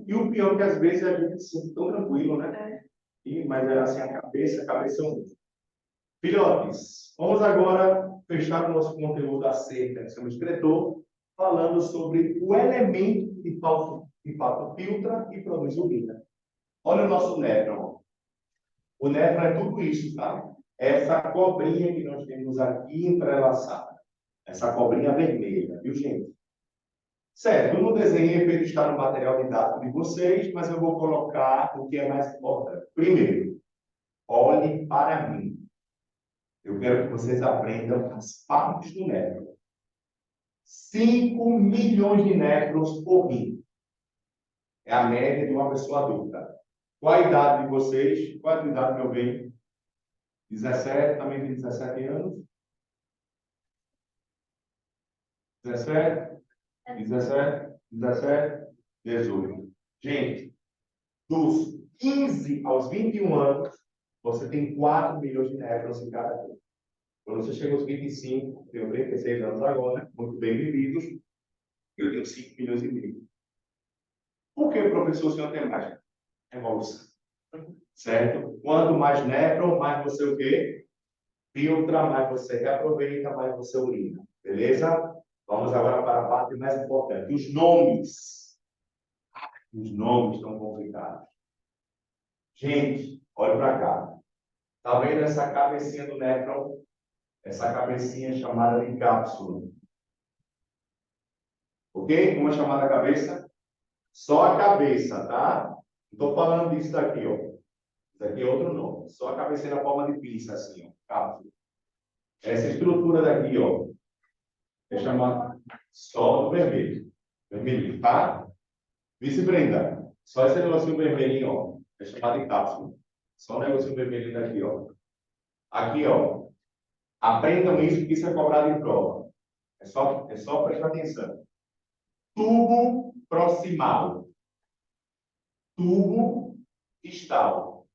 E o pior é que às vezes a gente se sente tão tranquilo, né? Mas é assim, a cabeça é um. Filhotes, vamos agora fechar o nosso conteúdo acerca de seu escritor, falando sobre o elemento que de fato filtra e produz urina. Olha o nosso néfron. O néfron é tudo isso, tá? essa cobrinha que nós temos aqui entrelaçada. Essa cobrinha vermelha, viu, gente? Certo, eu não desenhei para ele estar no material didático de vocês, mas eu vou colocar o que é mais importante. Primeiro, olhe para mim. Eu quero que vocês aprendam as partes do néfron. 5 milhões de néfrons por rim. É a média de uma pessoa adulta. Qual a idade de vocês? Qual a idade, meu bem? 17, também tem 17 anos? 17? 17? 17? 18. Gente, dos 15 aos 21 anos, você tem 4 milhões de néfrons em cada corpo. Quando você chega aos 25, tenho 36 anos agora, muito bem vividos, eu tenho 5 milhões e meio. Por que, professor, o senhor tem mais? Evolução. Certo? Quanto mais néfron, mais você o quê? Filtra, mais você reaproveita, mais você urina. Beleza? Vamos agora para a parte mais importante. Os nomes. Os nomes estão complicados. Gente, olha para cá. Está vendo essa cabecinha do néfron? Essa cabecinha é chamada de cápsula. Ok? Como é chamada a cabeça? Só a cabeça, tá? Não estou falando disso daqui, ó. Isso aqui é outro nome. Só a cabecinha na forma de pinça, assim, ó. Cápsula. Essa estrutura daqui, ó, é chamada só do vermelho. Vermelho, tá? Vice-Brenda. Só esse negocinho vermelhinho, ó. É chamado de cápsula. Só o negocinho vermelhinho daqui, ó. Aqui, ó. Aprendam isso, porque isso é cobrado em prova. É só prestar atenção. Tubo proximal. Tubo distal.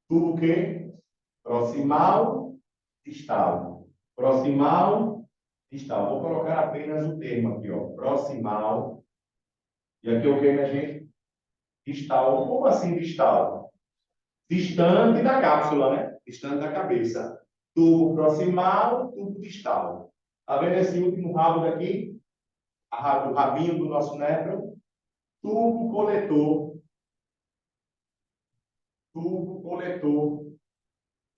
Tubo o quê? Proximal, distal. Proximal, distal. Vou colocar apenas o termo aqui, ó. Proximal. E aqui o que, minha gente? Distal. Como assim distal? Distante da cápsula, né? Distante da cabeça. Tubo proximal, tubo distal. Tá vendo esse último rabo daqui? O rabinho do nosso néfron? Tubo coletor. Tubo coletor.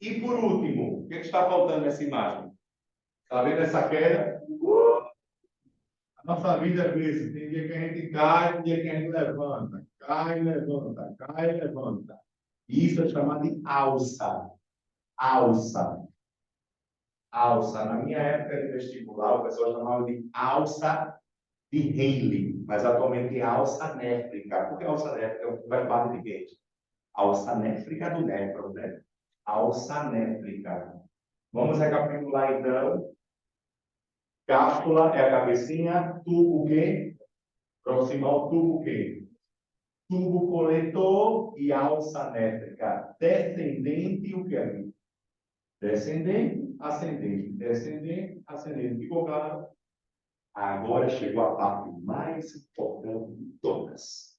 E por último, o que está faltando nessa imagem? Está vendo essa queda? A nossa vida é isso. Tem dia que a gente cai, tem dia que a gente levanta. Cai, levanta, cai, levanta. Isso é chamado de alça. Alça. Alça. Na minha época de vestibular, o pessoal chamava de alça de Henle, mas atualmente é alça néfrica. Por que alça néfrica? Vai parte de quê? Alça néfrica do néfron, né? Alça néfrica. Vamos recapitular então. Cápsula é a cabecinha, tubo o quê? Proximal tubo o quê? Tubo coletor e alça néfrica. Descendente o que é? Descendente, ascendente. Descendente, ascendente. Ficou claro? Agora chegou a parte mais importante de todas.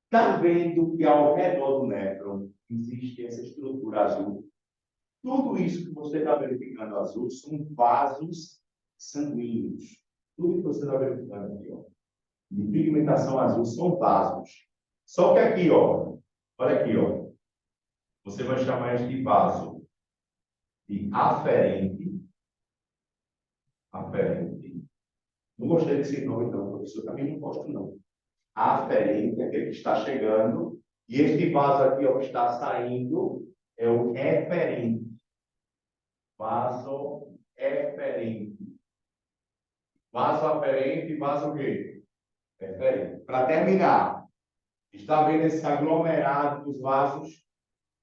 Está vendo que ao redor do néfron existe essa estrutura azul? Tudo isso que você está verificando azul são vasos sanguíneos. Tudo que você está verificando aqui, ó, de pigmentação azul, são vasos. Só que aqui, ó, olha aqui, ó, você vai chamar este vaso de aferente. Aferente. Não gostei desse nome, não, professor. Também não gosto, não. Aferente, aquele que está chegando. E este vaso aqui, ó, que está saindo, é o eferente. Vaso eferente. Vaso aferente e vaso o quê? Eferente. Para terminar, está vendo esse aglomerado dos vasos?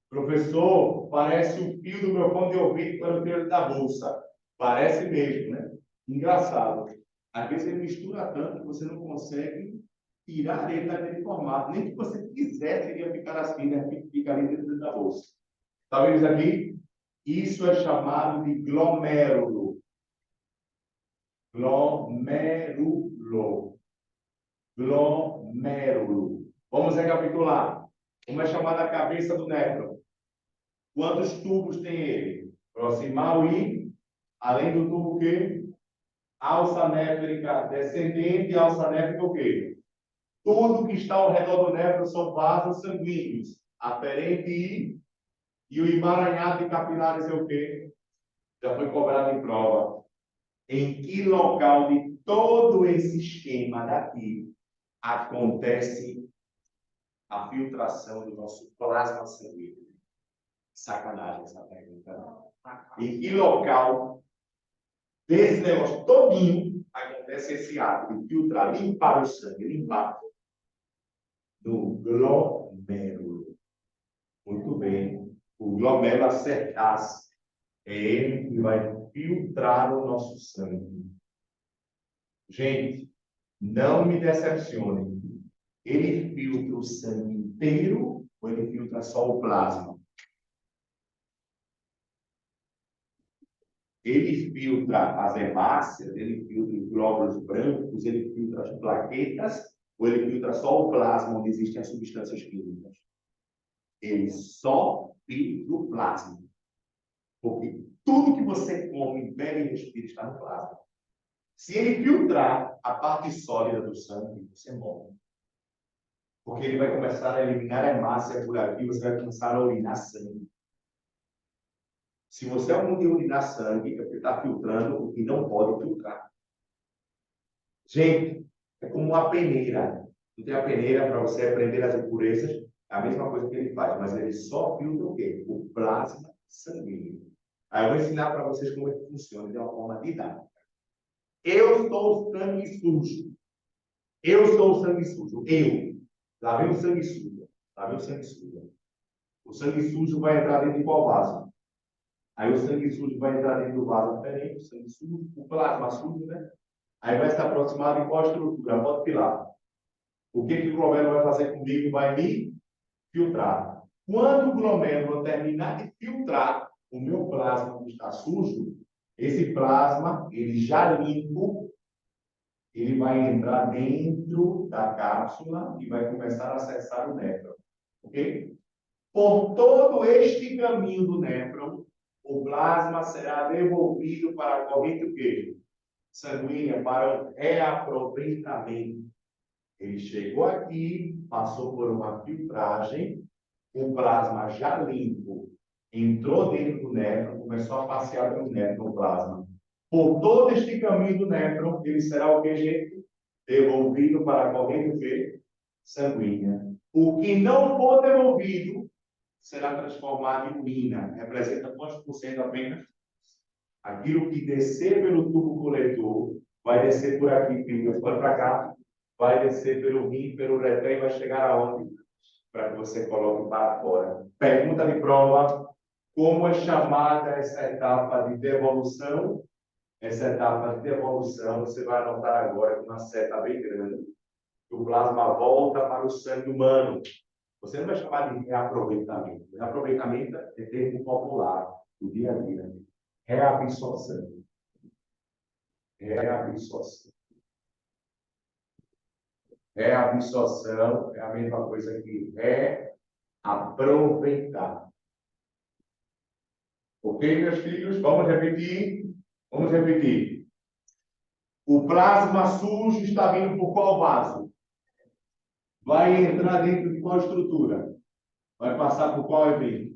Professor, parece o fio do meu fone de ouvido quando eu tiro ele da bolsa. Parece mesmo, né? Engraçado. Às vezes ele mistura tanto que você não consegue tirar ele daquele formato. Nem que você quisesse, ele ia ficar assim, né? Fica ali dentro da bolsa. Está vendo isso aqui? Isso é chamado de glomérulo. Glomérulo. Glomérulo. Vamos recapitular. Como é chamada a cabeça do néfron? Quantos tubos tem ele? Proximal e, além do tubo o quê? Alça néfrica descendente e alça néfrica o quê? Tudo que está ao redor do néfron são vasos sanguíneos. Aferente e E o emaranhado de capilares é o quê? Já foi cobrado em prova. Em que local de todo esse esquema daqui acontece a filtração do nosso plasma sanguíneo? Sacanagem essa pergunta. Em que local desse negócio todinho acontece esse ato de filtrar, limpar o sangue, limpar? No glomérulo. Muito bem. O glomérulo acertasse. É ele que vai filtrar o nosso sangue. Gente, não me decepcione. Ele filtra o sangue inteiro ou ele filtra só o plasma? Ele filtra as hemácias, ele filtra os glóbulos brancos, ele filtra as plaquetas ou ele filtra só o plasma onde existem as substâncias químicas? Ele só filtra o plasma. Porque tudo que você come, bebe e respira está no plasma. Se ele filtrar a parte sólida do sangue, você morre. Porque ele vai começar a eliminar a hemácia por aqui, você vai começar a urinar sangue. Se você algum dia urinar sangue, é porque está filtrando o que não pode filtrar. Gente, é como uma peneira. Não tem a peneira para você prender as impurezas, é a mesma coisa que ele faz, mas ele só filtra o quê? O plasma sanguíneo. Aí eu vou ensinar para vocês como é que funciona de uma forma didática. Eu sou o sangue sujo. Eu sou o sangue sujo. Eu. Lá vem o sangue sujo. Lá vem o sangue sujo. O sangue sujo vai entrar dentro de qual vaso? Aí o sangue sujo vai entrar dentro do vaso diferente, o sangue sujo, o plasma sujo, né? Aí vai se aproximar de qual estrutura? Pode pilar. O que o glomérulo vai fazer comigo? Vai me filtrar. Quando o glomérulo terminar de filtrar o meu plasma que está sujo, esse plasma, ele já limpo, ele vai entrar dentro da cápsula e vai começar a acessar o néfron. Ok? Por todo este caminho do néfron, o plasma será devolvido para a corrente o quê? Sanguínea, para o reaproveitamento. Ele chegou aqui, passou por uma filtragem, o plasma já limpo, entrou dentro do néfron, começou a passear pelo néfron, o plasma. Por todo este caminho do néfron, ele será o que, gente? Devolvido para a corrente o quê? Sanguínea. O que não for devolvido será transformado em urina. Representa quantos por cento apenas? Aquilo que descer pelo tubo coletor, vai descer por aqui, filhos, vai para cá, vai descer pelo rim, pelo ureter e vai chegar aonde? Para que você coloque para fora. Pergunta de prova: como é chamada essa etapa de devolução? Essa etapa de devolução, você vai anotar agora com uma seta bem grande. O plasma volta para o sangue humano. Você não vai chamar de reaproveitamento. Reaproveitamento é termo popular, do dia a dia. Reabsorção. Reabsorção. Reabsorção é a mesma coisa que reaproveitar. Ok, meus filhos? Vamos repetir? Vamos repetir. O plasma sujo está vindo por qual vaso? Vai entrar dentro de qual estrutura? Vai passar por qual evento?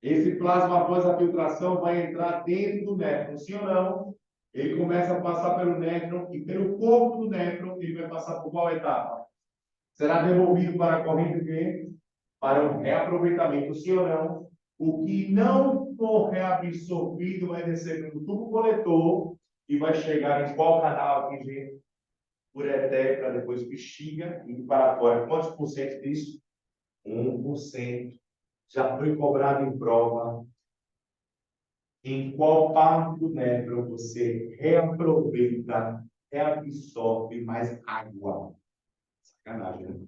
Esse plasma, após a filtração, vai entrar dentro do néfron, sim ou não? Ele começa a passar pelo néfron e pelo corpo do néfron, ele vai passar por qual etapa? Será devolvido para a corrente V, para o reaproveitamento, sim ou não? O que não for reabsorvido vai descer pelo tubo coletor e vai chegar em qual canal aqui, gente? Ureter, para depois bexiga e para fora. Quantos por cento disso? 1%. Já foi cobrado em prova. Em qual parte do néfron você reaproveita, reabsorve mais água? Sacanagem, né?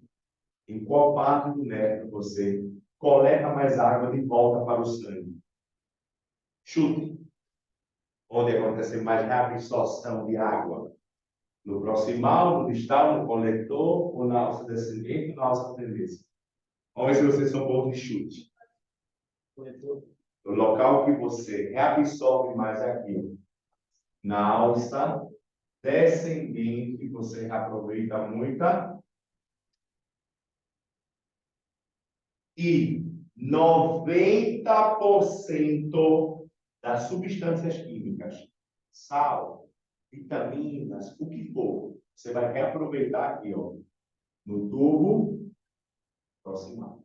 Em qual parte do néfron você coleta mais água de volta para o sangue? Chute. Onde acontece mais reabsorção de água? No proximal, no distal, no coletor, ou na alça descendente, ou na alça ascendente? Vamos ver se vocês são bons de chute. O local que você reabsorve mais é aqui. Na alça descendente, você reaproveita muita. E 90% das substâncias químicas, sal, vitaminas, o que for, você vai reaproveitar aqui, ó, no tubo proximal.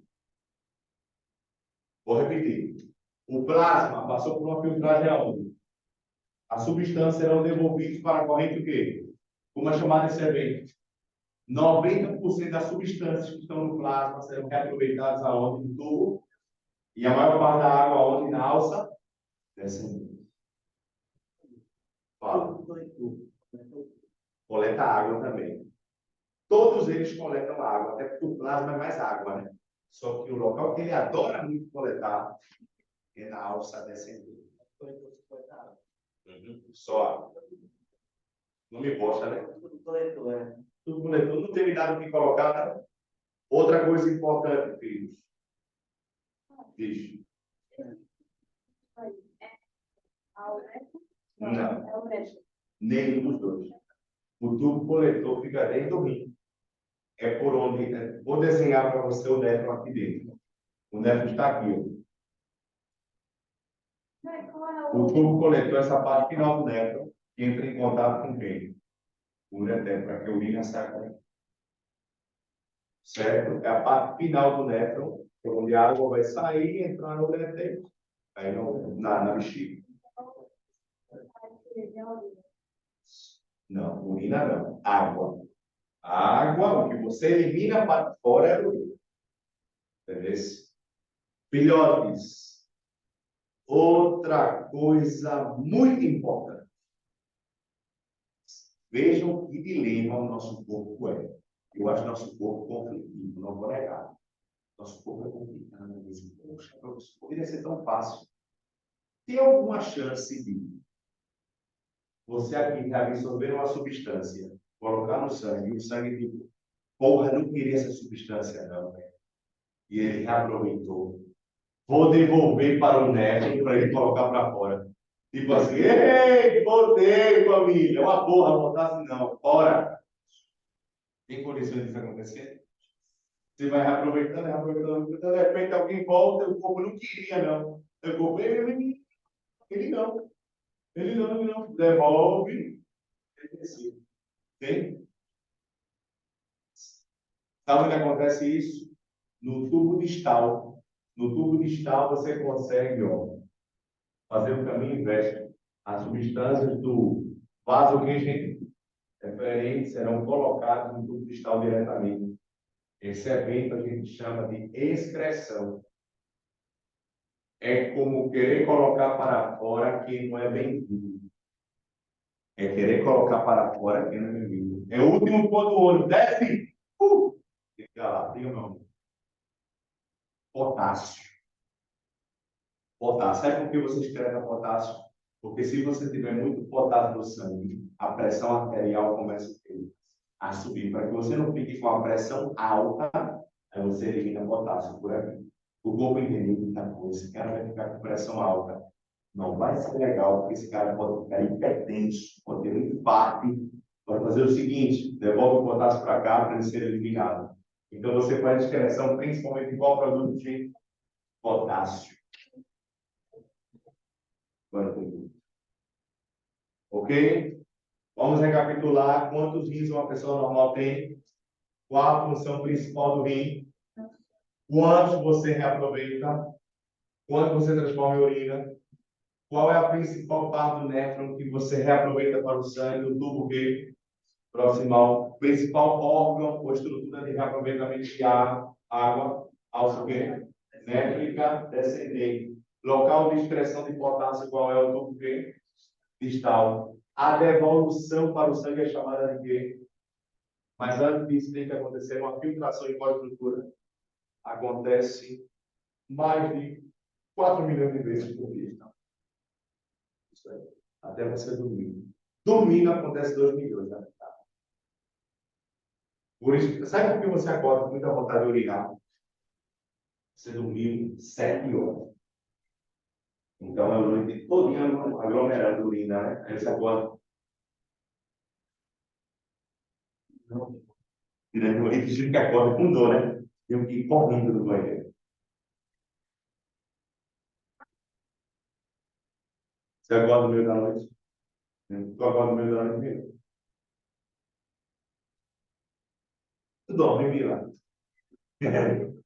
Vou repetir. O plasma passou por uma filtragem aonde? As substâncias serão devolvidas para a corrente o quê? Como é chamado esse evento? 90% das substâncias que estão no plasma serão reaproveitadas aonde? No tubo. E a maior parte da água aonde? Na alça? Descendente. Fala. Coleta água também. Todos eles coletam água, até porque o plasma é mais água, né? Só que o local que ele adora muito coletar é na alça descendente. Só água. Não me gosta, né? Tudo coletor, né? Tudo coletor. Não teve nada o que colocar, né? Outra coisa importante, filhos. Diz. Não. Nenhum dos dois. O tubo coletor fica dentro do rim. É por onde. Vou desenhar para você o néfron aqui dentro. O néfron está aqui. Ó. O tubo coletor, essa parte final do néfron, que entra em contato com quem? O ureter, para que a urina saia daqui. Certo? É a parte final do néfron, onde a água vai sair e entrar no ureter. Aí na bexiga. Não, urina não. Água. A água, o que você elimina para fora é urina. Entendeu? Filhotes. Outra coisa muito importante. Vejam que dilema o nosso corpo é. Eu acho nosso corpo conflitivo, não vou negar. Nosso corpo é complicado mesmo. Poxa, poderia ser tão fácil. Tem alguma chance de você aqui absorver uma substância, colocar no sangue, e o sangue tipo, porra, não queria essa substância, não, né? E ele reaproveitou. Vou devolver para o neto para ele colocar para fora. Tipo assim, ei, botei, família. Uma porra, botar assim, não. Fora. Tem condições disso acontecer? Você vai reaproveitando, reaproveitando. De repente alguém volta, o corpo não queria, não. Eu corpo, ele não. Ele não. Devolve. Tem? Sabe onde acontece isso? No tubo distal. No tubo distal você consegue, ó, fazer o caminho inverso. As substâncias do vaso referente serão colocadas no tubo distal diretamente. Esse evento a gente chama de excreção. É como querer colocar para fora quem não é bem-vindo. É querer colocar para fora quem não é bem-vindo. É o último ponto do olho. Desce! Fica lá, diga meu amor. Potássio. Potássio. Sabe por que você escreve potássio? Porque se você tiver muito potássio no sangue, a pressão arterial começa a subir. Para que você não fique com a pressão alta, aí você elimina potássio por aqui. O corpo entendeu que esse cara vai ficar com pressão alta. Não vai ser legal, porque esse cara pode ficar hipertenso, pode ter um infarto. Pode fazer o seguinte, devolve o potássio para cá para ele ser eliminado. Então você faz excreção principalmente em qual produto de potássio. Ok? Vamos recapitular quantos rins uma pessoa normal tem, qual a função principal do rim, quantos você reaproveita, quanto você transforma em urina, qual é a principal parte do néfron que você reaproveita para o sangue, o tubo Q proximal, principal órgão ou estrutura de reaproveitamento de ar, água, alça Q, néfrica descendente, local de excreção de potássio, qual é o tubo Q distal. A devolução para o sangue é chamada de quê? Mas antes disso tem que acontecer uma filtração em qual estrutura? Acontece mais de 4 milhões de vezes por dia. Isso aí. Até você dormir. Dormindo acontece 2 milhões. Né? Por isso, sabe por que você acorda com muita vontade de urinar? Você dormiu 7 horas. Então, é a noite toda aglomerando urina, né? Aí você acorda. Durante a noite, você fica acorda com dor, né? Eu fiquei correndo no banheiro. Você acorda no meio da noite? Tu acorda no meio da noite mesmo? Tu dorme, Mila?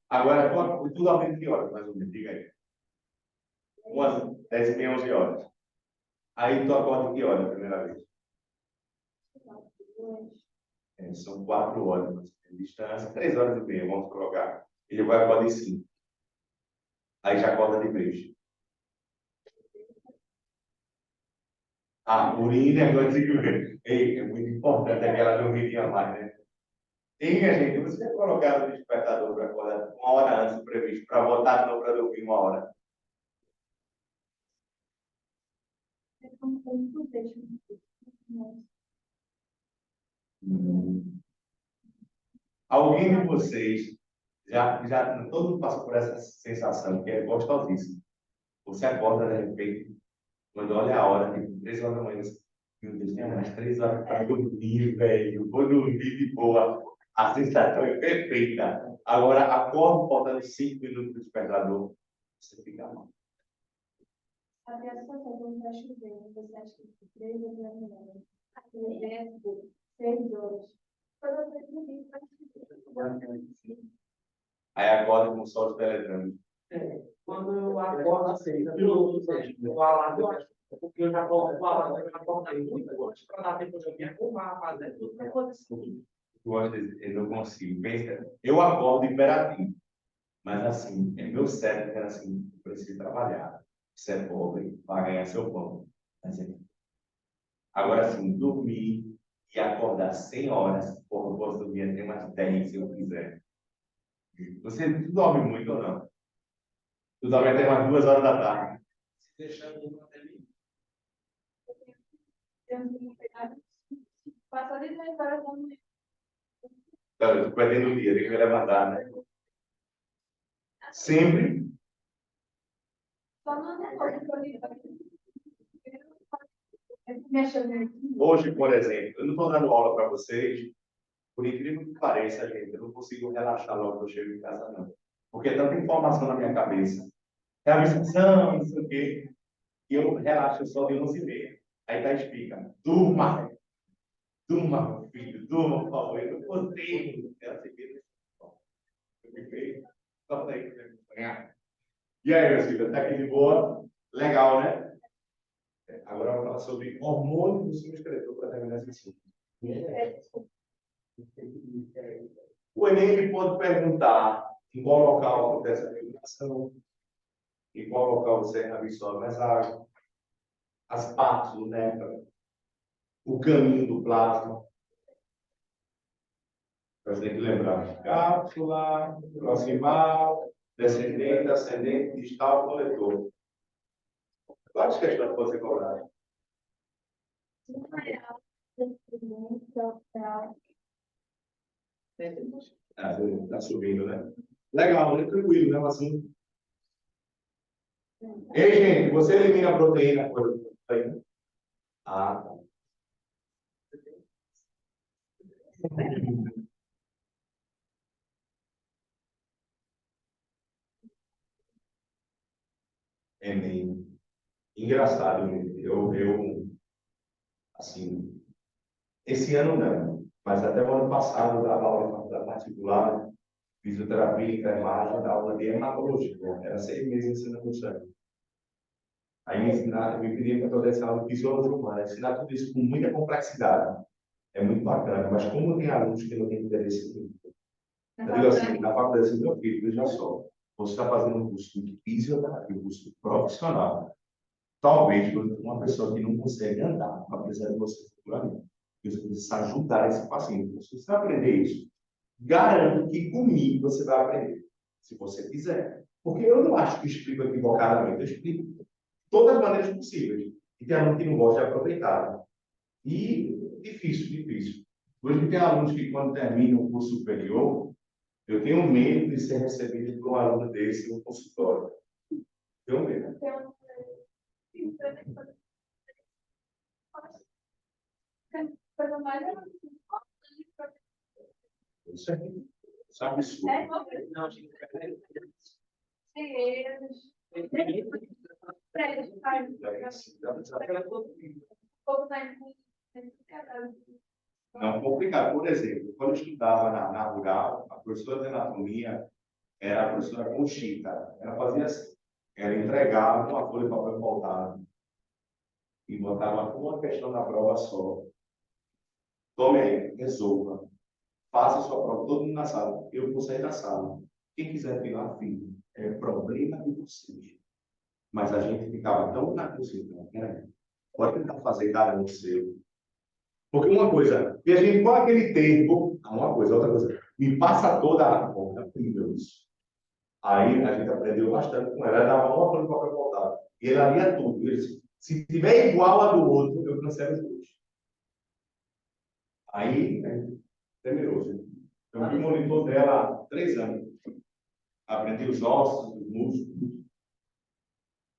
Agora, tu dorme que horas, mais ou menos? Diga aí. Umas 10h30, 11 horas. Aí tu acorda que hora a primeira vez? São 4 horas de distância, 3h30, vamos colocar. Ele vai acordar em 5. Aí já acorda de vez. Urina agora tem que ver. Ei, é muito importante aquela dormidinha mais, né? E, minha gente, você já colocaram o despertador para acordar 1 hora antes do previsto, para voltar de novo para dormir 1 hora? Alguém de vocês já todo mundo passou por essa sensação que é gostosíssima. Você acorda de repente, quando olha a hora, tipo 3 horas da manhã, meu Deus, tem mais 3 horas para dormir, velho. Vou dormir de boa. A sensação é perfeita. Agora, acorda faltando 5 minutos do despertador, você fica mal. Até a sua casa está chovendo, você acha que 3 horas da manhã, 6 horas. Aí acorda com o sol de teletrânsito. Quando eu acordo, assim, o alarme, eu acho, porque eu já coloco o alarme, eu já acordei muito antes, para dar tempo de eu me arrumar, fazer tudo para poder subir. Eu não consigo. Eu acordo imperativo. Mas assim, é meu cérebro dizendo assim, eu preciso trabalhar. Você é pobre, vai ganhar seu pão. Agora sim, dormir e acordar 100 horas, porra, eu posso dormir até mais 10 se eu quiser. Tu dorme muito ou não? Tu dorme até umas 2 horas da tarde. Se deixando uma delícia. Passou de 10 horas da manhã. Eu tô perdendo o dia, tem que me levantar, né? Sempre. Só não Hoje, por exemplo, eu não estou dando aula para vocês, por incrível que pareça, gente, eu não consigo relaxar logo que eu chego em casa, não. Porque é tanta informação na minha cabeça. É a missão, não sei o quê. E eu relaxo só de 11h30. Aí tá explica. Durma, meu filho, durma, por favor. Eu não consigo. Eu fiquei só para acompanhar. E aí, meus filhos, tá aqui de boa? Legal, né? Agora eu vou falar sobre hormônio do subscritor para terminar esse assunto. O Enem ele pode perguntar em qual local acontece a fibrilação, em qual local você absorve mais água, as partes do néfron, o caminho do plasma. Você tem que lembrar: cápsula, proximal, descendente, ascendente, distal, coletor. Várias questões que você cobrar. Está subindo, né? Legal, né? Tranquilo, né? Assim. Ei, gente, você elimina a proteína por aí? Ah, tá. É meio engraçado, gente. Assim, esse ano não, mas até o ano passado eu dava aula da particular, fisioterapia, enfermagem, da aula de hematologia. Era 6 meses ensinando sangue. Aí me pedia para eu desse aula de fisiologia humana, ensinar tudo isso com muita complexidade. É muito bacana, mas como tem alunos que não têm interesse em eu digo assim, na faculdade, assim, meu filho, veja só, você está fazendo um curso de fisioterapia, um curso profissional. Talvez uma pessoa que não consegue andar, apesar de você futuramente, você precisa ajudar esse paciente. Se você aprender isso, garanto que comigo você vai aprender, se você quiser. Porque eu não acho que explico equivocadamente, eu explico de todas as maneiras possíveis. E tem aluno que não gosta de aproveitar. E difícil. Hoje tem alunos que, quando terminam o curso superior, eu tenho medo de ser recebido por um aluno desse no consultório. Tenho medo. Isso é absurdo. prédio, sabe? Pouco tempo. Não, complicado. Por exemplo, quando eu estudava na rural, a professora de anatomia era a professora Conchita. Ela fazia assim. Ela entregava uma folha de papel faltado e botava uma questão na prova só. Tome aí, resolva. Faça a sua prova, todo mundo na sala. Eu vou sair da sala. Quem quiser vir lá, fica. É problema de vocês. Mas a gente ficava tão na cozinha, né? Pode tentar fazer cada um seu. Porque uma coisa, e a gente, qual é aquele tempo? Uma coisa, outra coisa. Me passa toda a conta, incrível isso. Aí a gente aprendeu bastante com ela. Ela dava uma folha de papel voltado. E ela lia tudo. Ele disse, se tiver igual a do outro, eu cancelo os dois. Aí, terminou. Eu fui monitor dela há 3 anos. Aprendi os ossos, os músculos.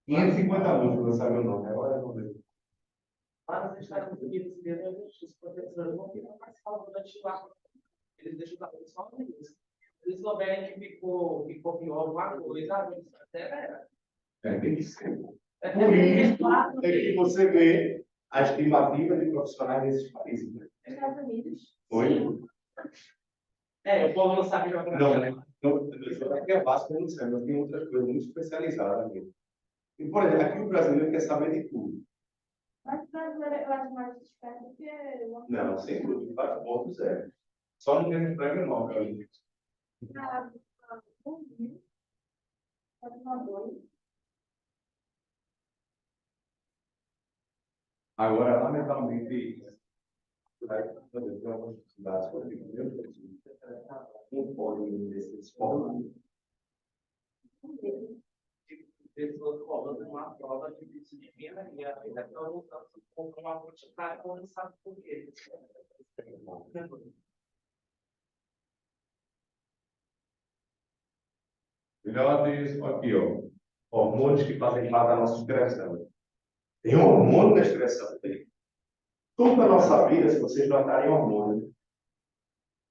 550 alunos, não sabia o nome. Agora eu não vejo. Lá nos Estados Unidos, mesmo, os professores não ficam participando durante o ar. Eles deixam os alunos só no início. Se eles souberem que ficou pior alguma coisa, eles até Tem que ser. Por isso é que você vê a estimativa de profissionais desses países. Né? Estados Unidos. Oi? o povo não sabe jogar. Não, aqui é básico, eu não sei, mas tem outras coisas muito especializadas mesmo. E, por exemplo, aqui o brasileiro quer saber de tudo. Mas brasileiro eu acho mais esperto do que Não, sem dúvida, vários pontos é. Só não tem prêmio não, meu amigo. Agora, lamentavelmente, tem algumas dificuldades, por exemplo, não podem desses formas. Pessoas colando uma prova de disciplina e a prova compra uma quantidade, não sabe por quê. Filhotes, aqui, ó. Hormônios que fazem parte da nossa excreção. Tem um hormônio da excreção. Tem. Tudo na nossa vida, se vocês notarem, é hormônio.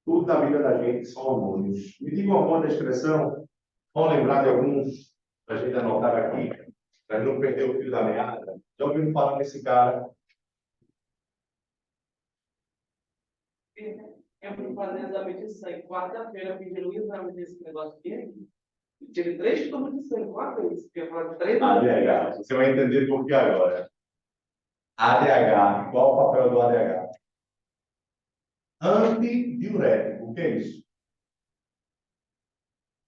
Tudo na vida da gente são hormônios. Me diga o hormônio da excreção. Vamos lembrar de alguns, para a gente anotar aqui, para não perder o fio da meada. Já ouviram falar desse cara? Eu fui fazer exame de sangue. Quarta-feira, pediram um exame desse negócio aqui. Tive 3 tubos de sangue uma vez. Eu falei 3 ADH. Você vai entender por que agora. ADH. Qual o papel do ADH? Antidiurético. O que é isso?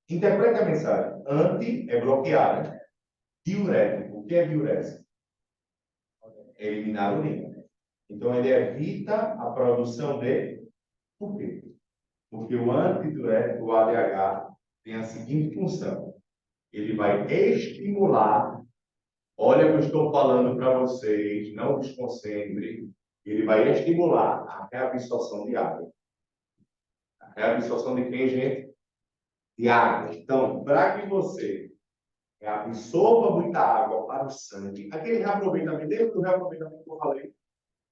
Interprete a mensagem. Anti é bloquear. Né? Diurético. O que é diurético? É eliminar a urina. Então, ele evita a produção de... Por quê? Porque o antidiurético, o ADH, tem a seguinte função. Ele vai estimular... Olha o que eu estou falando para vocês, não desconcentre. Ele vai estimular a reabsorção de água. A reabsorção de quem, gente? De água. Então, para que você absorva muita água para o sangue, aquele reaproveitamento, dentro do reaproveitamento que eu falei,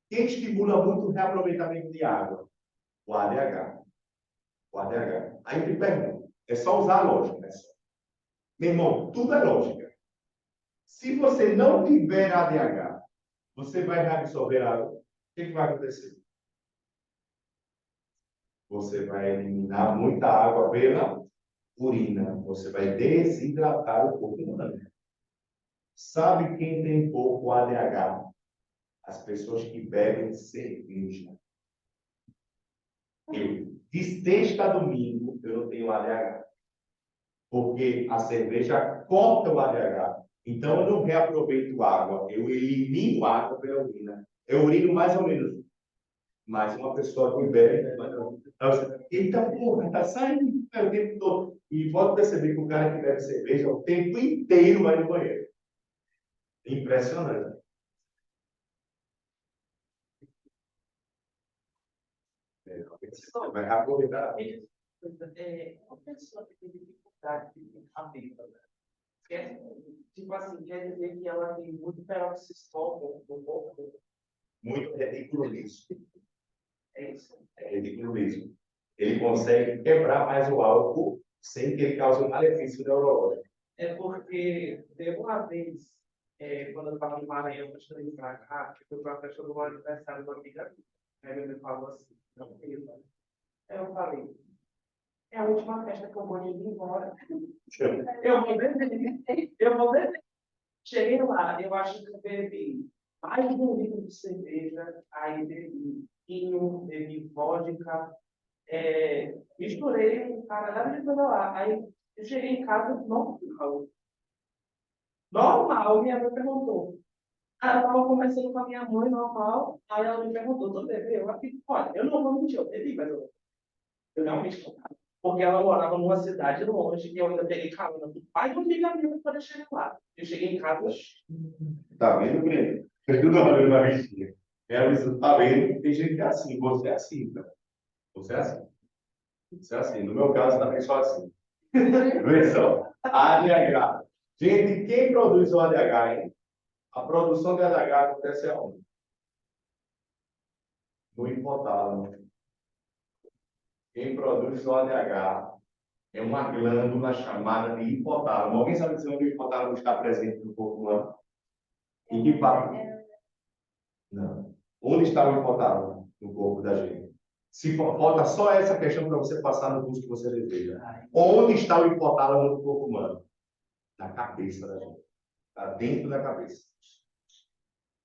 quem estimula muito o reaproveitamento de água? O ADH. O ADH. Aí te pergunto, é só usar a lógica, né? Meu irmão, tudo é lógica. Se você não tiver ADH, você vai reabsorver água. O que vai acontecer? Você vai eliminar muita água pela urina. Você vai desidratar o corpo humano. Sabe quem tem pouco ADH? As pessoas que bebem cerveja. Eu, de sexta a domingo, eu não tenho ADH. Porque a cerveja corta o ADH. Então, eu não reaproveito água. Eu elimino água pela urina. Eu urino mais ou menos. Mas uma pessoa que bebe... Eita, porra, tá saindo o tempo todo. E pode perceber que o cara que bebe cerveja o tempo inteiro vai no banheiro. Impressionante. Vai reaproveitar. Uma pessoa que tem dificuldade de cabeça, tipo assim, quer dizer que ela tem muito peroxisol no corpo. Muito ridículo. É isso. É ridículo. Ele consegue quebrar mais o álcool sem que ele cause um malefício neurológico. É porque, teve uma vez, quando eu estava no Maranhão, eu estou para cá, que fui para a festa do aniversário do amiga. Aí ele me falou assim, não, filha. Aí eu falei, é a última festa que eu vou ir embora. Eu vou beber. Eu vou beber. Cheguei lá, eu acho que eu bebi mais de 1 litro de cerveja, aí bebi vinho, bebi vodka, misturei um cara de coisa lá. Aí eu cheguei em casa normal. Normal, minha mãe perguntou. Aí eu estava conversando com a minha mãe normal, aí ela me perguntou, tu bebeu? Eu falei, olha, eu não vou mentir, eu bebi, mas eu realmente não tava. Porque ela morava numa cidade longe e eu ainda peguei carona do pai do amigo amigo para chegar lá. Eu cheguei em casa. Tá vendo, Breno? Tudo olhando na bichinha. Tá vendo? Tem gente que é assim. Você é assim, então. Você é assim. Você é assim. No meu caso, também sou assim. Vê só. ADH. Gente, quem produz o ADH, hein? A produção de ADH acontece aonde? No hipotálamo. Quem produz o ADH é uma glândula chamada de hipotálamo. Alguém sabe dizer onde o hipotálamo está presente no corpo humano? Em que parte? Não. Onde está o hipotálamo no corpo da gente? Se falta só essa questão para você passar no curso que você deseja. Onde está o hipotálamo no corpo humano? Na cabeça da gente. Está dentro da cabeça.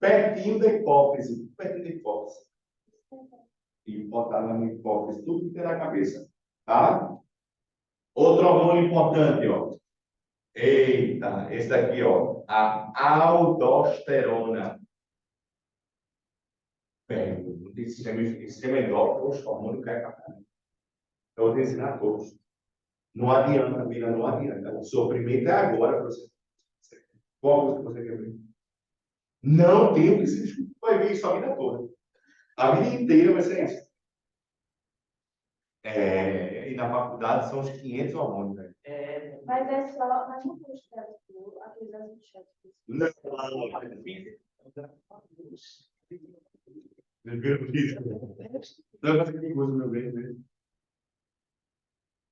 Pertinho da hipófise. Pertinho da hipófise. Hipotálamo, hipófise, tudo que tem na cabeça. Tá? Outro hormônio importante, ó. Eita, esse daqui, ó. A aldosterona. Bem, sistema endócrino, o hormônio cai para cá. Eu vou te ensinar a todos. Não adianta, Mira, não adianta. O sofrimento é agora para você. Qual coisa que você quer ver? Não tem o que se discutir. Vai ver isso a vida toda. A vida inteira vai ser isso. E na faculdade são os 500 hormônios. Né? Mas é só, mas não custa aqueles antibióticos. Não, não, mas que coisa, meu bem, né?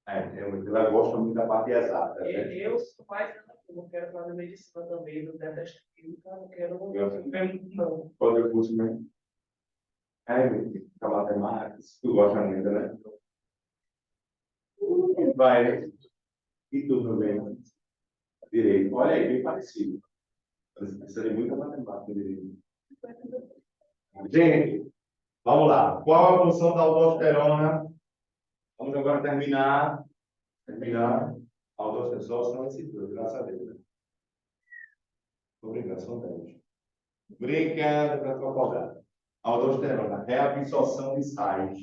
Ela gosta muito da parte exata. Né? Eu sou mais não quero fazer medicina também, não detesto química, não quero não. Pode o curso mesmo. A matemática, tu gosta muito, né? Vai. E tu, meu bem? Direito. Olha aí, bem parecido. Você precisa de muita matemática direito. Gente, vamos lá. Qual a função da aldosterona? Vamos agora terminar. A aldosterona são esses dois, graças a Deus. Né? Obrigado, são 10. Obrigado pela tua folgada. Aldosterona, reabsorção de sais.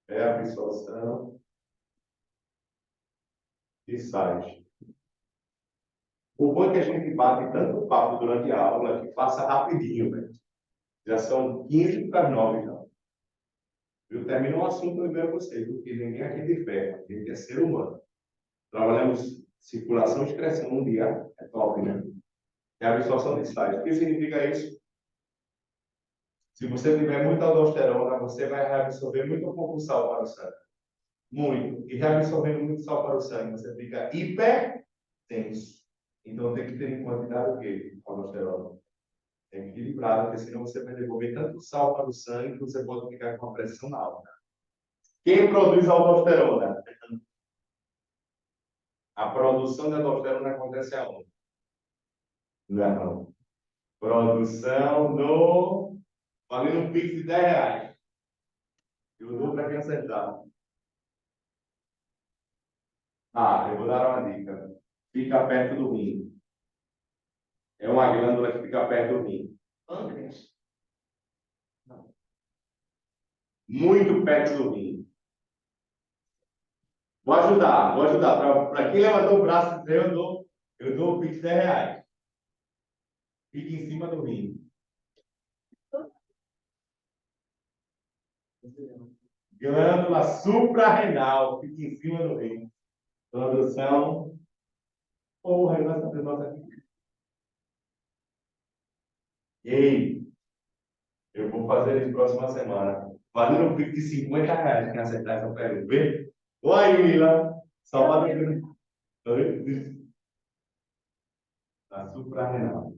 Reabsorção de sais. O bom é que a gente bate tanto papo durante a aula que passa rapidinho, velho. Já são 15 para 9 já. Eu termino um assunto primeiro com vocês, porque ninguém aqui de ferro, a gente é ser humano. Trabalhamos circulação e excreção um dia, é top, né? É a absorção de sais. O que significa isso? Se você tiver muita aldosterona, você vai reabsorver muito pouco sal para o sangue. Muito. E reabsorvendo muito sal para o sangue, você fica hipertenso. Então tem que ter em quantidade o quê? Aldosterona. Tem equilibrado, porque senão você vai devolver tanto sal para o sangue que você pode ficar com a pressão alta. Quem produz aldosterona? A produção de aldosterona acontece aonde? Não. Produção no... Valendo um pix de R$10. Eu dou para quem acertar. Eu vou dar uma dica. Fica perto do rim. É uma glândula que fica perto do rim. Pâncreas. Muito perto do rim. Vou ajudar. Para quem levantou o braço, eu dou o pix de R$10. Fica em cima do rim. Glândula suprarrenal. Fica em cima do rim. Produção. Porra, eu gosto de nota aqui. Ei, eu vou fazer isso próxima semana. Valendo um pix de R$50 quem acertar essa pergunta. Vê? Oi, Mila. Só para... Tá suprarrenal.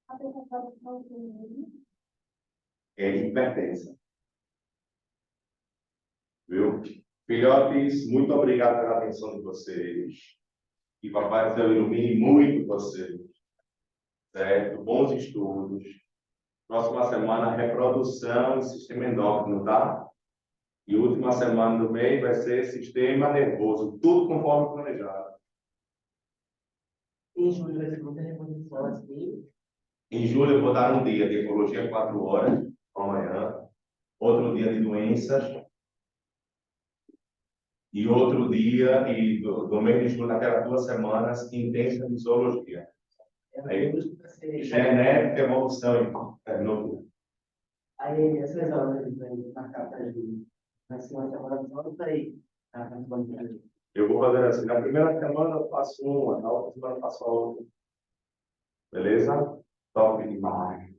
A pessoa pode ficar ouvindo. É hipertensa. Viu? Filhotes, muito obrigado pela atenção de vocês. Que Papai do Céu ilumine muito vocês. Certo? Bons estudos. Próxima semana, reprodução e sistema endócrino, tá? E última semana do mês vai ser sistema nervoso. Tudo conforme planejado. Em julho vai ser muita reposição assim. Em julho eu vou dar um dia de ecologia 4 horas, amanhã. Outro dia de doenças. E outro dia, do mês de julho, naquelas 2 semanas, intensa de zoologia. Aí, genética, evolução, então. Terminou tudo. Aí, essas horas vai marcar para julho. Vai ser uma semana só aí. Tá, tá bom. Eu vou fazer assim, na primeira semana eu faço uma, na outra semana eu faço a outra. Beleza? Top demais.